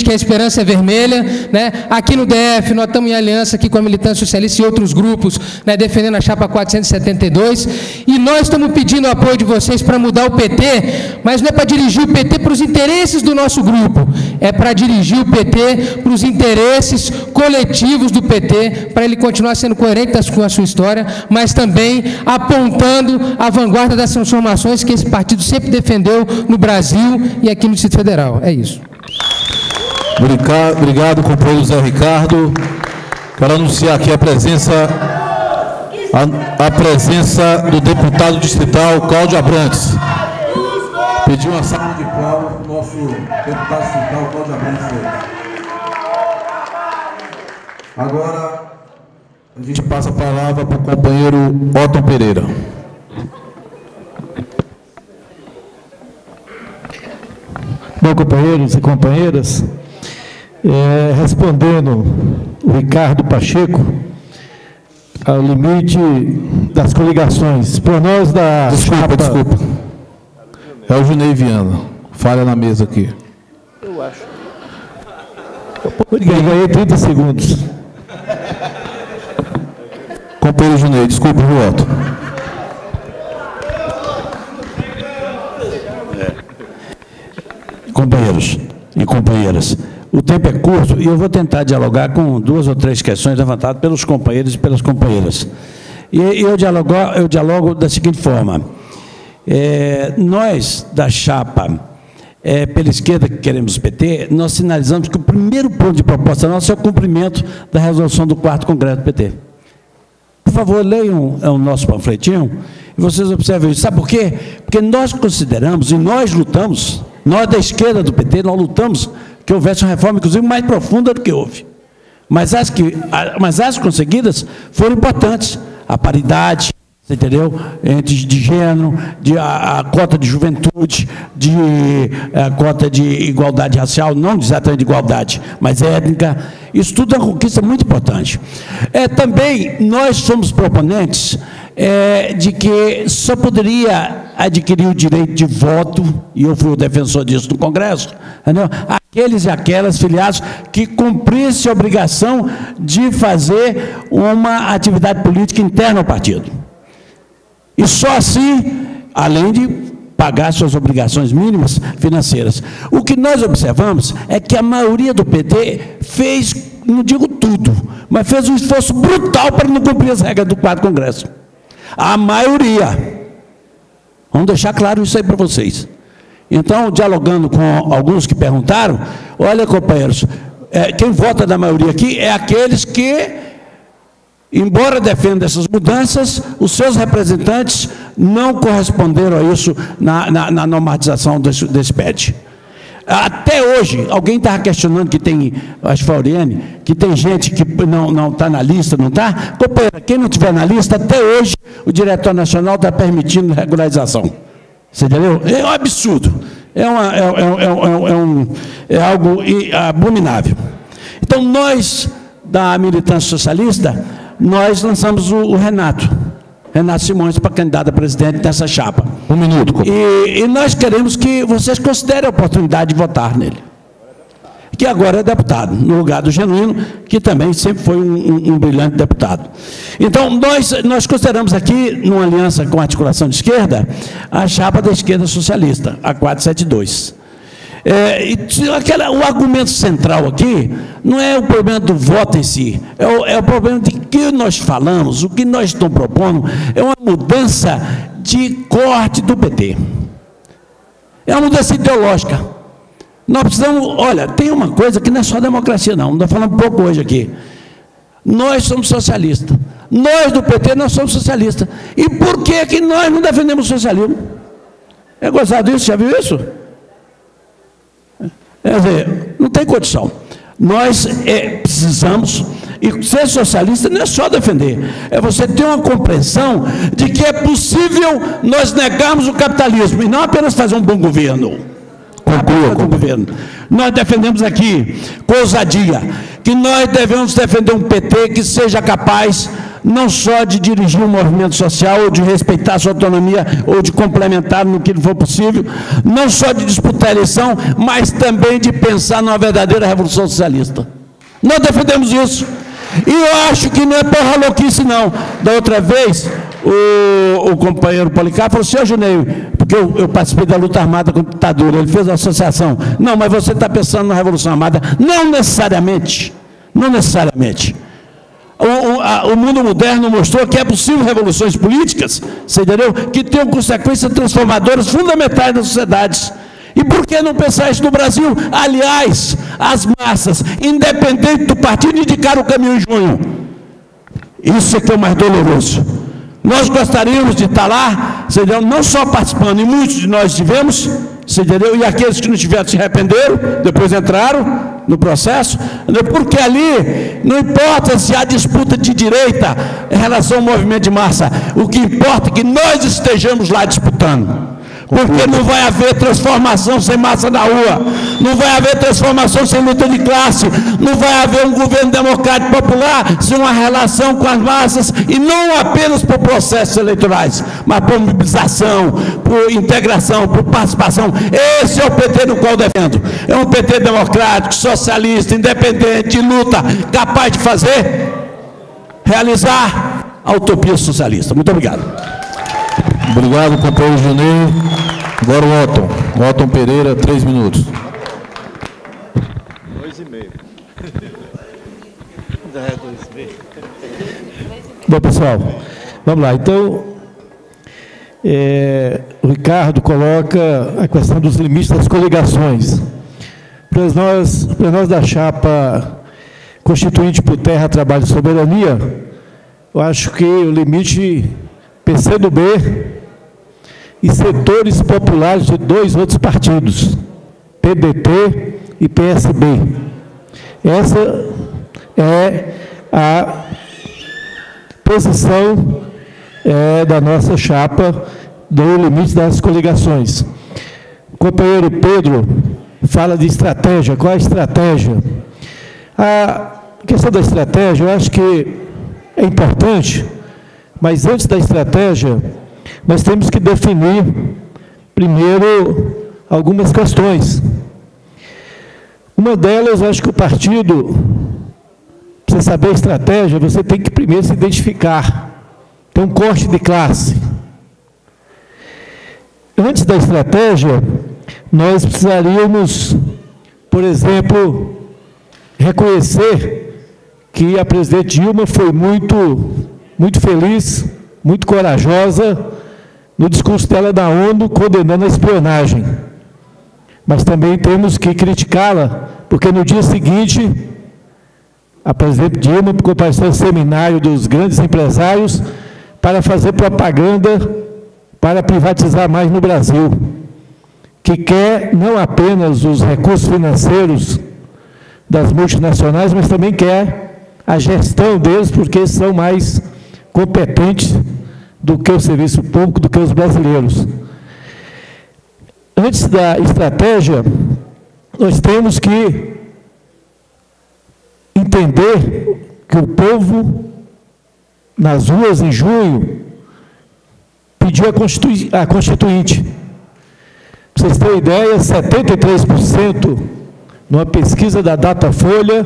que a Esperança é Vermelha, né? Aqui no DF nós estamos em aliança aqui com a Militância Socialista e outros grupos, né, defendendo a chapa 472, e nós estamos pedindo o apoio de vocês para mudar o PT, mas não é para dirigir o PT para os interesses do nosso grupo, é para dirigir o PT para os interesses coletivos do PT, para ele continuar sendo coerente com a sua história, mas também apontando a vanguarda das transformações que esse partido sempre defendeu no Brasil e aqui no Distrito Federal. É isso. Obrigado, companheiro Zé Ricardo. Quero anunciar aqui a presença do deputado distrital Cláudio Abrantes. Pediu uma salva de palmas para o nosso deputado distrital Cláudio Abrantes. Agora, a gente passa a palavra para o companheiro Otton Pereira. Bom, companheiros e companheiras, respondendo o Ricardo Pacheco, ao limite das coligações, por nós da... Desculpa. É o Junei Viana. Falha na mesa aqui. Eu acho. Ganhei 30 segundos. Companheiro Junei, desculpa o voto. Companheiros e companheiras, o tempo é curto e eu vou tentar dialogar com 2 ou 3 questões levantadas pelos companheiros e pelas companheiras. E eu dialogo da seguinte forma. Nós, da chapa pela esquerda que queremos o PT, nós sinalizamos que o primeiro ponto de proposta nossa é o cumprimento da resolução do 4º Congresso do PT. Por favor, leiam o nosso panfletinho e vocês observem isso. Sabe por quê? Porque nós consideramos e nós lutamos, nós da esquerda do PT, nós lutamos que houvesse uma reforma, inclusive, mais profunda do que houve. Mas as conseguidas foram importantes. A paridade, você entendeu? De gênero, a cota de juventude, a cota de igualdade racial, não exatamente de igualdade, mas étnica. Isso tudo é uma conquista muito importante. Também nós somos proponentes de que só poderia adquirir o direito de voto, e eu fui o defensor disso no Congresso, entendeu? Aqueles e aquelas filiados que cumprissem a obrigação de fazer uma atividade política interna ao partido. E só assim, além de pagar suas obrigações mínimas financeiras. O que nós observamos é que a maioria do PT fez, não digo tudo, mas fez um esforço brutal para não cumprir as regras do 4º Congresso. A maioria. Vamos deixar claro isso aí para vocês. Então, dialogando com alguns que perguntaram, olha, companheiros, quem vota da maioria aqui é aqueles que, embora defendam essas mudanças, os seus representantes não corresponderam a isso na normatização desse PED. Até hoje, alguém estava questionando que tem, acho que foi a Auriane, que tem gente que não está na lista, não está? Companheiro, quem não estiver na lista, até hoje, o Diretório Nacional está permitindo regularização. Você entendeu? É um absurdo. É algo abominável. Então, nós, da militância socialista, nós lançamos o Renato. Renato Simões para candidato a presidente dessa chapa. Um minuto. E nós queremos que vocês considerem a oportunidade de votar nele, que agora é deputado, no lugar do Genuíno, que também sempre foi um brilhante deputado. Então, nós consideramos aqui, numa aliança com a articulação de esquerda, a chapa da esquerda socialista, a 472. O argumento central aqui não é o problema do voto em si, é o problema de que nós falamos, o que nós estamos propondo é uma mudança de corte do PT. É uma mudança ideológica. Nós precisamos, olha, tem uma coisa que não é só democracia não, nós falamos um pouco hoje aqui. Nós somos socialistas. Nós do PT, nós somos socialistas. E por que nós não defendemos o socialismo? É gozado isso? Já viu isso? Quer dizer, não tem condição. Nós precisamos, e ser socialista não é só defender, é você ter uma compreensão de que é possível nós negarmos o capitalismo e não apenas fazer um bom governo. Governo. Nós defendemos aqui, com ousadia, que nós devemos defender um PT que seja capaz não só de dirigir um movimento social, ou de respeitar a sua autonomia, ou de complementar no que for possível, não só de disputar a eleição, mas também de pensar numa verdadeira revolução socialista. Nós defendemos isso. E eu acho que não é porra louquice, não. Da outra vez, o companheiro Policarpo falou, senhor Juneio, porque eu participei da luta armada contra a ditadura, ele fez a associação. Não, mas você está pensando na Revolução Armada. Não necessariamente. Não necessariamente. O mundo moderno mostrou que é possível revoluções políticas, você entendeu? Que tenham consequências transformadoras fundamentais das sociedades. E por que não pensar isso no Brasil? Aliás, as massas, independente do partido, indicaram o caminho em junho. Isso é que é o mais doloroso. Nós gostaríamos de estar lá, você entendeu? Não só participando, e muitos de nós tivemos, você entendeu? E aqueles que não tiveram se arrependeram, depois entraram no processo, porque ali não importa se há disputa de direita em relação ao movimento de massa, o que importa é que nós estejamos lá disputando. Porque não vai haver transformação sem massa na rua, não vai haver transformação sem luta de classe, não vai haver um governo democrático popular sem uma relação com as massas, e não apenas por processos eleitorais, mas por mobilização, por integração, por participação. Esse é o PT no qual eu defendo. É um PT democrático, socialista, independente, de luta, capaz de realizar a utopia socialista. Muito obrigado. Obrigado, companheiro Juneio. Agora o Otton Pereira, 3 minutos. 2,5. Bom, pessoal, vamos lá. Então, o Ricardo coloca a questão dos limites das coligações. Para nós da chapa Constituinte por Terra, Trabalho e Soberania, eu acho que o limite PCdoB e setores populares de 2 outros partidos, PDT e PSB. Essa é a posição da nossa chapa do limite das coligações. O companheiro Pedro fala de estratégia. Qual a estratégia? A questão da estratégia, eu acho que é importante, mas antes da estratégia, nós temos que definir, primeiro, algumas questões. Uma delas, eu acho que o partido, para você saber a estratégia, você tem que primeiro se identificar. Tem um corte de classe. Antes da estratégia, nós precisaríamos, por exemplo, reconhecer que a presidente Dilma foi muito feliz, muito corajosa no discurso dela da ONU, condenando a espionagem. Mas também temos que criticá-la, porque no dia seguinte, a presidente Dilma compareceu ao seminário dos grandes empresários para fazer propaganda para privatizar mais no Brasil, que quer não apenas os recursos financeiros das multinacionais, mas também quer a gestão deles, porque eles são mais competentes do que o serviço público, do que os brasileiros. Antes da estratégia, nós temos que entender que o povo, nas ruas em junho, pediu a Constituinte. Para vocês terem ideia, 73%, numa pesquisa da Datafolha,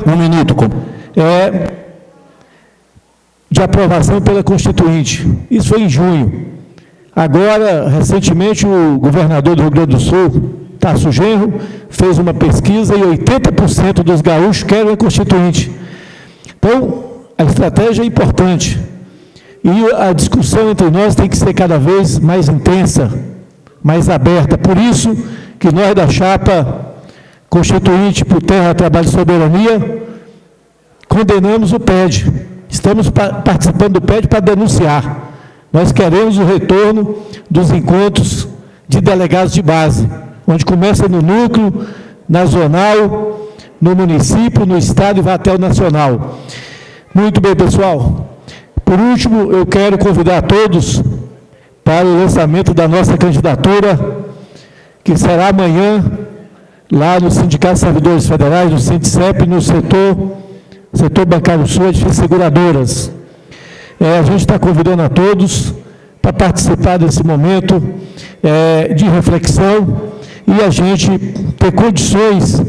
de aprovação pela Constituinte. Isso foi em junho. Agora, recentemente, o governador do Rio Grande do Sul, Tarso Genro, fez uma pesquisa e 80% dos gaúchos querem a Constituinte. Então, a estratégia é importante. E a discussão entre nós tem que ser cada vez mais intensa, mais aberta. Por isso que nós da chapa Constituinte por Terra, Trabalho e Soberania condenamos o PED. Estamos participando do PED para denunciar. Nós queremos o retorno dos encontros de delegados de base, onde começa no núcleo, na zonal, no município, no estado e vai até o nacional. Muito bem, pessoal. Por último, eu quero convidar todos para o lançamento da nossa candidatura, que será amanhã, lá no Sindicato de Servidores Federais, no Sindicep, no setor bancário sul, edifícios seguradoras. A gente está convidando a todos para participar desse momento de reflexão e a gente ter condições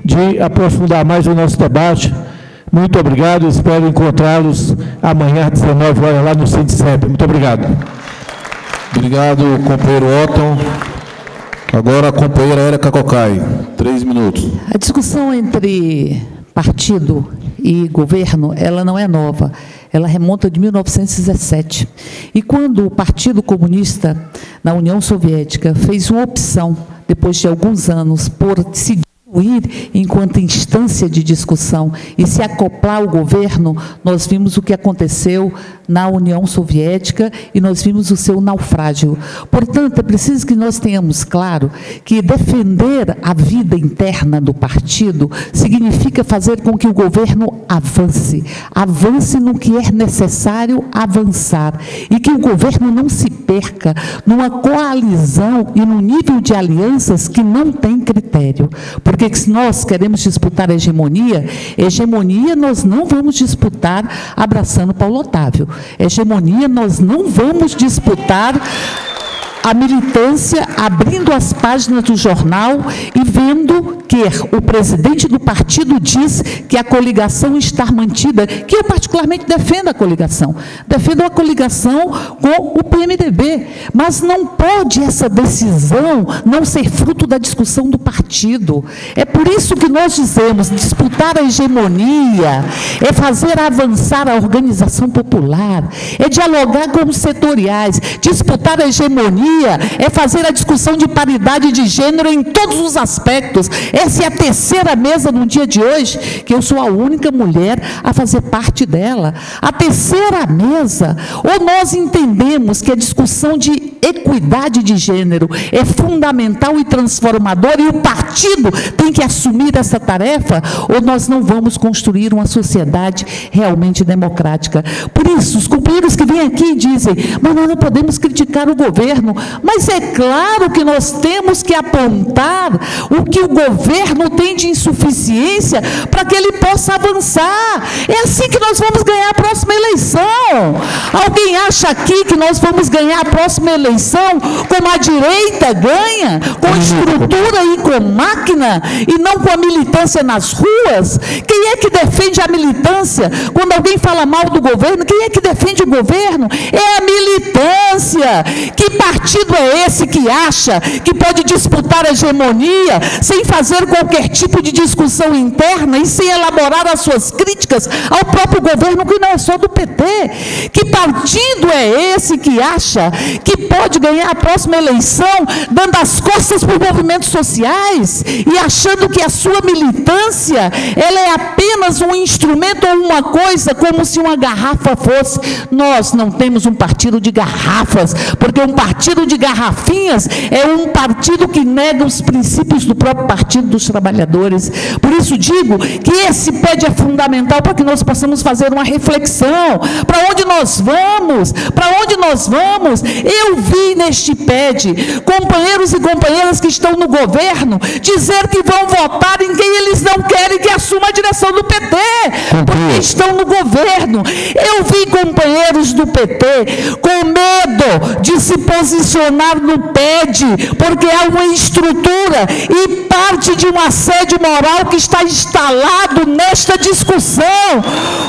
de aprofundar mais o nosso debate. Muito obrigado, espero encontrá-los amanhã às 19 horas lá no Sindicep. Muito obrigado. Obrigado, companheiro Otton. Agora a companheira Érica Cocai, 3 minutos. A discussão entre partido e governo, ela não é nova, ela remonta de 1917. E quando o Partido Comunista, na União Soviética, fez uma opção, depois de alguns anos, por se diluir enquanto instância de discussão e se acoplar ao governo, nós vimos o que aconteceu na União Soviética e nós vimos o seu naufrágio. Portanto, é preciso que nós tenhamos claro que defender a vida interna do partido significa fazer com que o governo avance no que é necessário avançar, e que o governo não se perca numa coalizão e num nível de alianças que não tem critério. Porque se nós queremos disputar a hegemonia nós não vamos disputar abraçando Paulo Otávio. Hegemonia nós não vamos disputar a militância abrindo as páginas do jornal e vendo que o presidente do partido diz que a coligação está mantida, que eu particularmente defendo a coligação. Defendo a coligação com o PMDB, mas não pode essa decisão não ser fruto da discussão do partido. É por isso que nós dizemos, disputar a hegemonia é fazer avançar a organização popular, é dialogar com os setoriais. Disputar a hegemonia é fazer a discussão de paridade de gênero em todos os aspectos. Essa é a terceira mesa no dia de hoje, que eu sou a única mulher a fazer parte dela. A terceira mesa, ou nós entendemos que a discussão de equidade de gênero é fundamental e transformadora, e o partido tem que assumir essa tarefa, ou nós não vamos construir uma sociedade realmente democrática. Por isso, os companheiros que vêm aqui dizem, mas nós não podemos criticar o governo. Mas é claro que nós temos que apontar o que o governo tem de insuficiência para que ele possa avançar. É assim que nós vamos ganhar a próxima eleição. Alguém acha aqui que nós vamos ganhar a próxima eleição como a direita ganha, com estrutura e com máquina, e não com a militância nas ruas? Quem é que defende a militância? Quando alguém fala mal do governo, quem é que defende o governo? É a militância. Que partido é esse que acha que pode disputar a hegemonia sem fazer qualquer tipo de discussão interna e sem elaborar as suas críticas ao próprio governo, que não é só do PT? Que partido é esse que acha que pode ganhar a próxima eleição dando as costas para os movimentos sociais e achando que a sua militância ela é apenas um instrumento ou uma coisa como se uma garrafa fosse? Nós não temos um partido de garrafas, porque um partido partido de garrafinhas, é um partido que nega os princípios do próprio Partido dos Trabalhadores. Por isso digo que esse PED é fundamental para que nós possamos fazer uma reflexão. Para onde nós vamos? Para onde nós vamos? Eu vi neste PED companheiros e companheiras que estão no governo dizer que vão votar em quem eles não querem que assuma a direção do PT, porque estão no governo. Eu vi companheiros do PT com medo de se posicionar no PED, porque há uma estrutura e parte de um assédio moral que está instalado nesta discussão.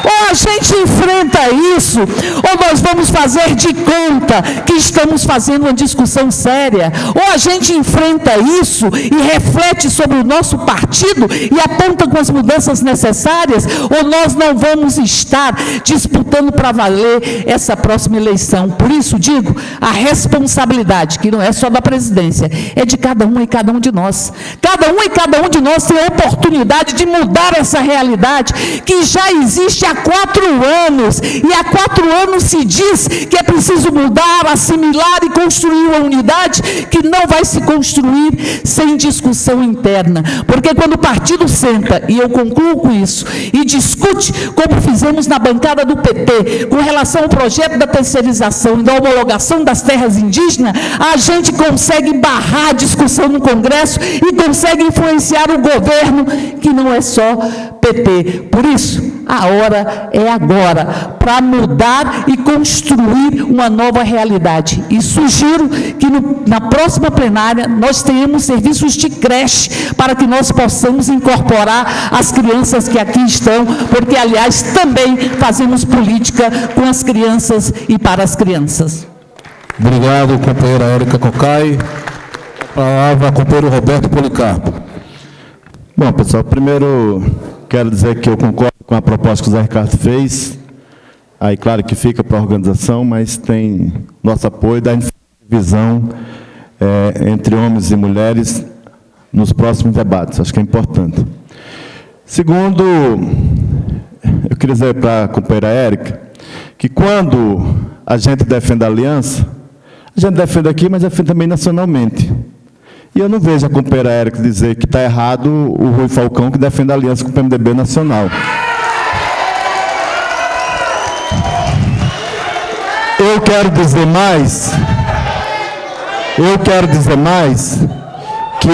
Ou a gente enfrenta isso, ou nós vamos fazer de conta que estamos fazendo uma discussão séria. Ou a gente enfrenta isso e reflete sobre o nosso partido e aponta com as mudanças necessárias, ou nós não vamos estar disputando para valer essa próxima eleição. Por isso digo, a responsabilidade, que não é só da presidência, é de cada um e cada um de nós. Cada um e cada um de nós tem a oportunidade de mudar essa realidade que já existe há 4 anos, e há 4 anos se diz que é preciso mudar, assimilar e construir uma unidade que não vai se construir sem discussão interna, porque quando o partido senta, e eu concluo com isso, e discute, como fizemos na bancada do PT, com relação ao projeto da terceirização e da homologação das terras indígenas, a gente consegue barrar a discussão no Congresso e consegue influenciar o governo, que não é só PT. Por isso, a hora é agora, para mudar e construir uma nova realidade. E sugiro que na próxima plenária nós tenhamos serviços de creche, para que nós possamos incorporar as crianças que aqui estão, porque, aliás, também fazemos política com as crianças e para as crianças. Obrigado, companheira Érica Cocai. A palavra, companheiro Roberto Policarpo. Bom, pessoal, primeiro quero dizer que eu concordo com a proposta que o Zé Ricardo fez. Aí, claro que fica para a organização, mas tem nosso apoio da divisão entre homens e mulheres nos próximos debates. Acho que é importante. Segundo, eu queria dizer para a companheira Érica que quando a gente defende a aliança, a gente defende aqui, mas defende também nacionalmente. E eu não vejo a companheira Érica dizer que está errado o Rui Falcão, que defende a aliança com o PMDB nacional. Eu quero dizer mais que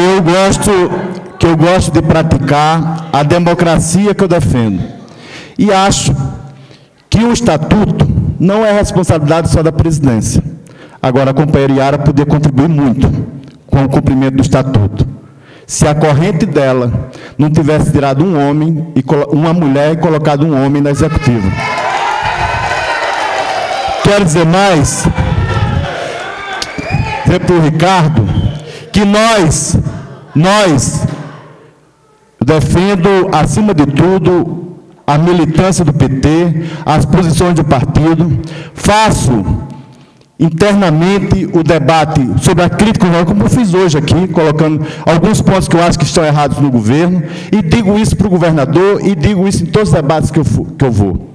eu gosto de praticar a democracia que eu defendo. E acho que o estatuto não é responsabilidade só da presidência. Agora, a companheira Yara poderia contribuir muito com o cumprimento do estatuto. Se a corrente dela não tivesse tirado um homem, uma mulher e colocado um homem na executiva. Quero dizer mais, dizer para o Ricardo, que nós, eu defendo, acima de tudo, a militância do PT, as posições do partido, faço internamente o debate sobre a crítica, como eu fiz hoje aqui, colocando alguns pontos que eu acho que estão errados no governo, e digo isso para o governador, e digo isso em todos os debates que eu vou.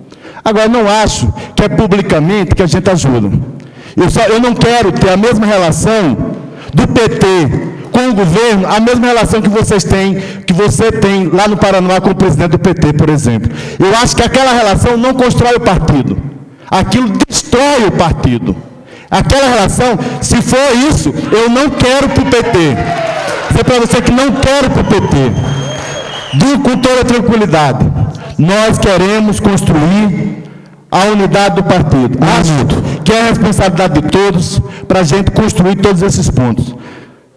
Agora, não acho que é publicamente que a gente ajuda. Eu não quero ter a mesma relação do PT com o governo, a mesma relação que você tem lá no Paraná com o presidente do PT, por exemplo. Eu acho que aquela relação não constrói o partido. Aquilo destrói o partido. Aquela relação, se for isso, eu não quero para o PT. Dizer para você que não quero para o PT. Digo com toda tranquilidade. Nós queremos construir a unidade do partido. Acho que é a responsabilidade de todos para a gente construir todos esses pontos.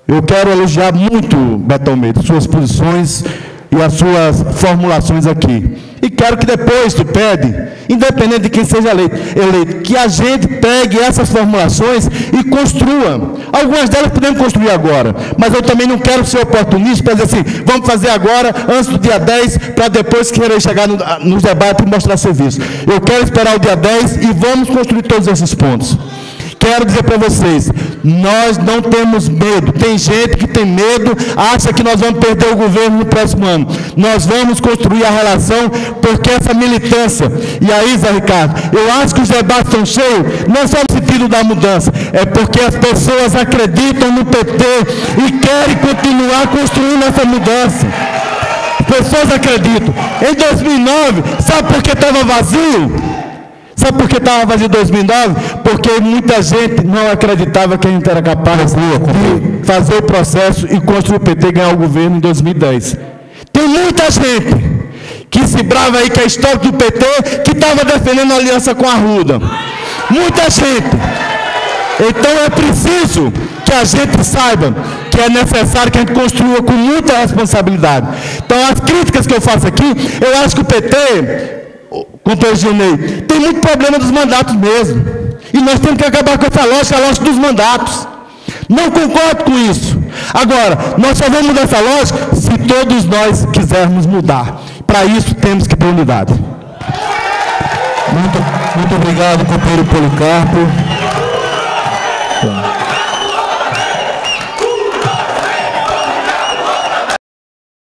Eu quero elogiar muito, Beto Almeida, suas posições e as suas formulações aqui. E quero que depois do PED, independente de quem seja eleito, que a gente pegue essas formulações e construa. Algumas delas podemos construir agora, mas eu também não quero ser oportunista para dizer assim, vamos fazer agora, antes do dia 10, para depois querer chegar nos debates e mostrar serviço. Eu quero esperar o dia 10 e vamos construir todos esses pontos. Quero dizer para vocês, nós não temos medo. Tem gente que tem medo, acha que nós vamos perder o governo no próximo ano. Nós vamos construir a relação, porque essa militância, e aí, Zé Ricardo, eu acho que os debates estão cheios, não só no sentido sentido da mudança? É porque as pessoas acreditam no PT e querem continuar construindo essa mudança. As pessoas acreditam. Em 2009, sabe por que estava vazio? Sabe por que estava vazio em 2009? Porque muita gente não acreditava que a gente era capaz de fazer o processo e construir o PT e ganhar o governo em 2010. Tem muita gente que se brava aí que é histórico do PT, que estava defendendo a aliança com a Arruda. Muita gente. Então é preciso que a gente saiba que é necessário que a gente construa com muita responsabilidade. Então as críticas que eu faço aqui, eu acho que o PT, companheiro Genei, tem muito problema dos mandatos mesmo. E nós temos que acabar com essa lógica, a lógica dos mandatos. Não concordo com isso. Agora, nós só vamos mudar essa lógica se todos nós quisermos mudar. Para isso, temos que ter unidade. Muito obrigado, companheiro Policarpo.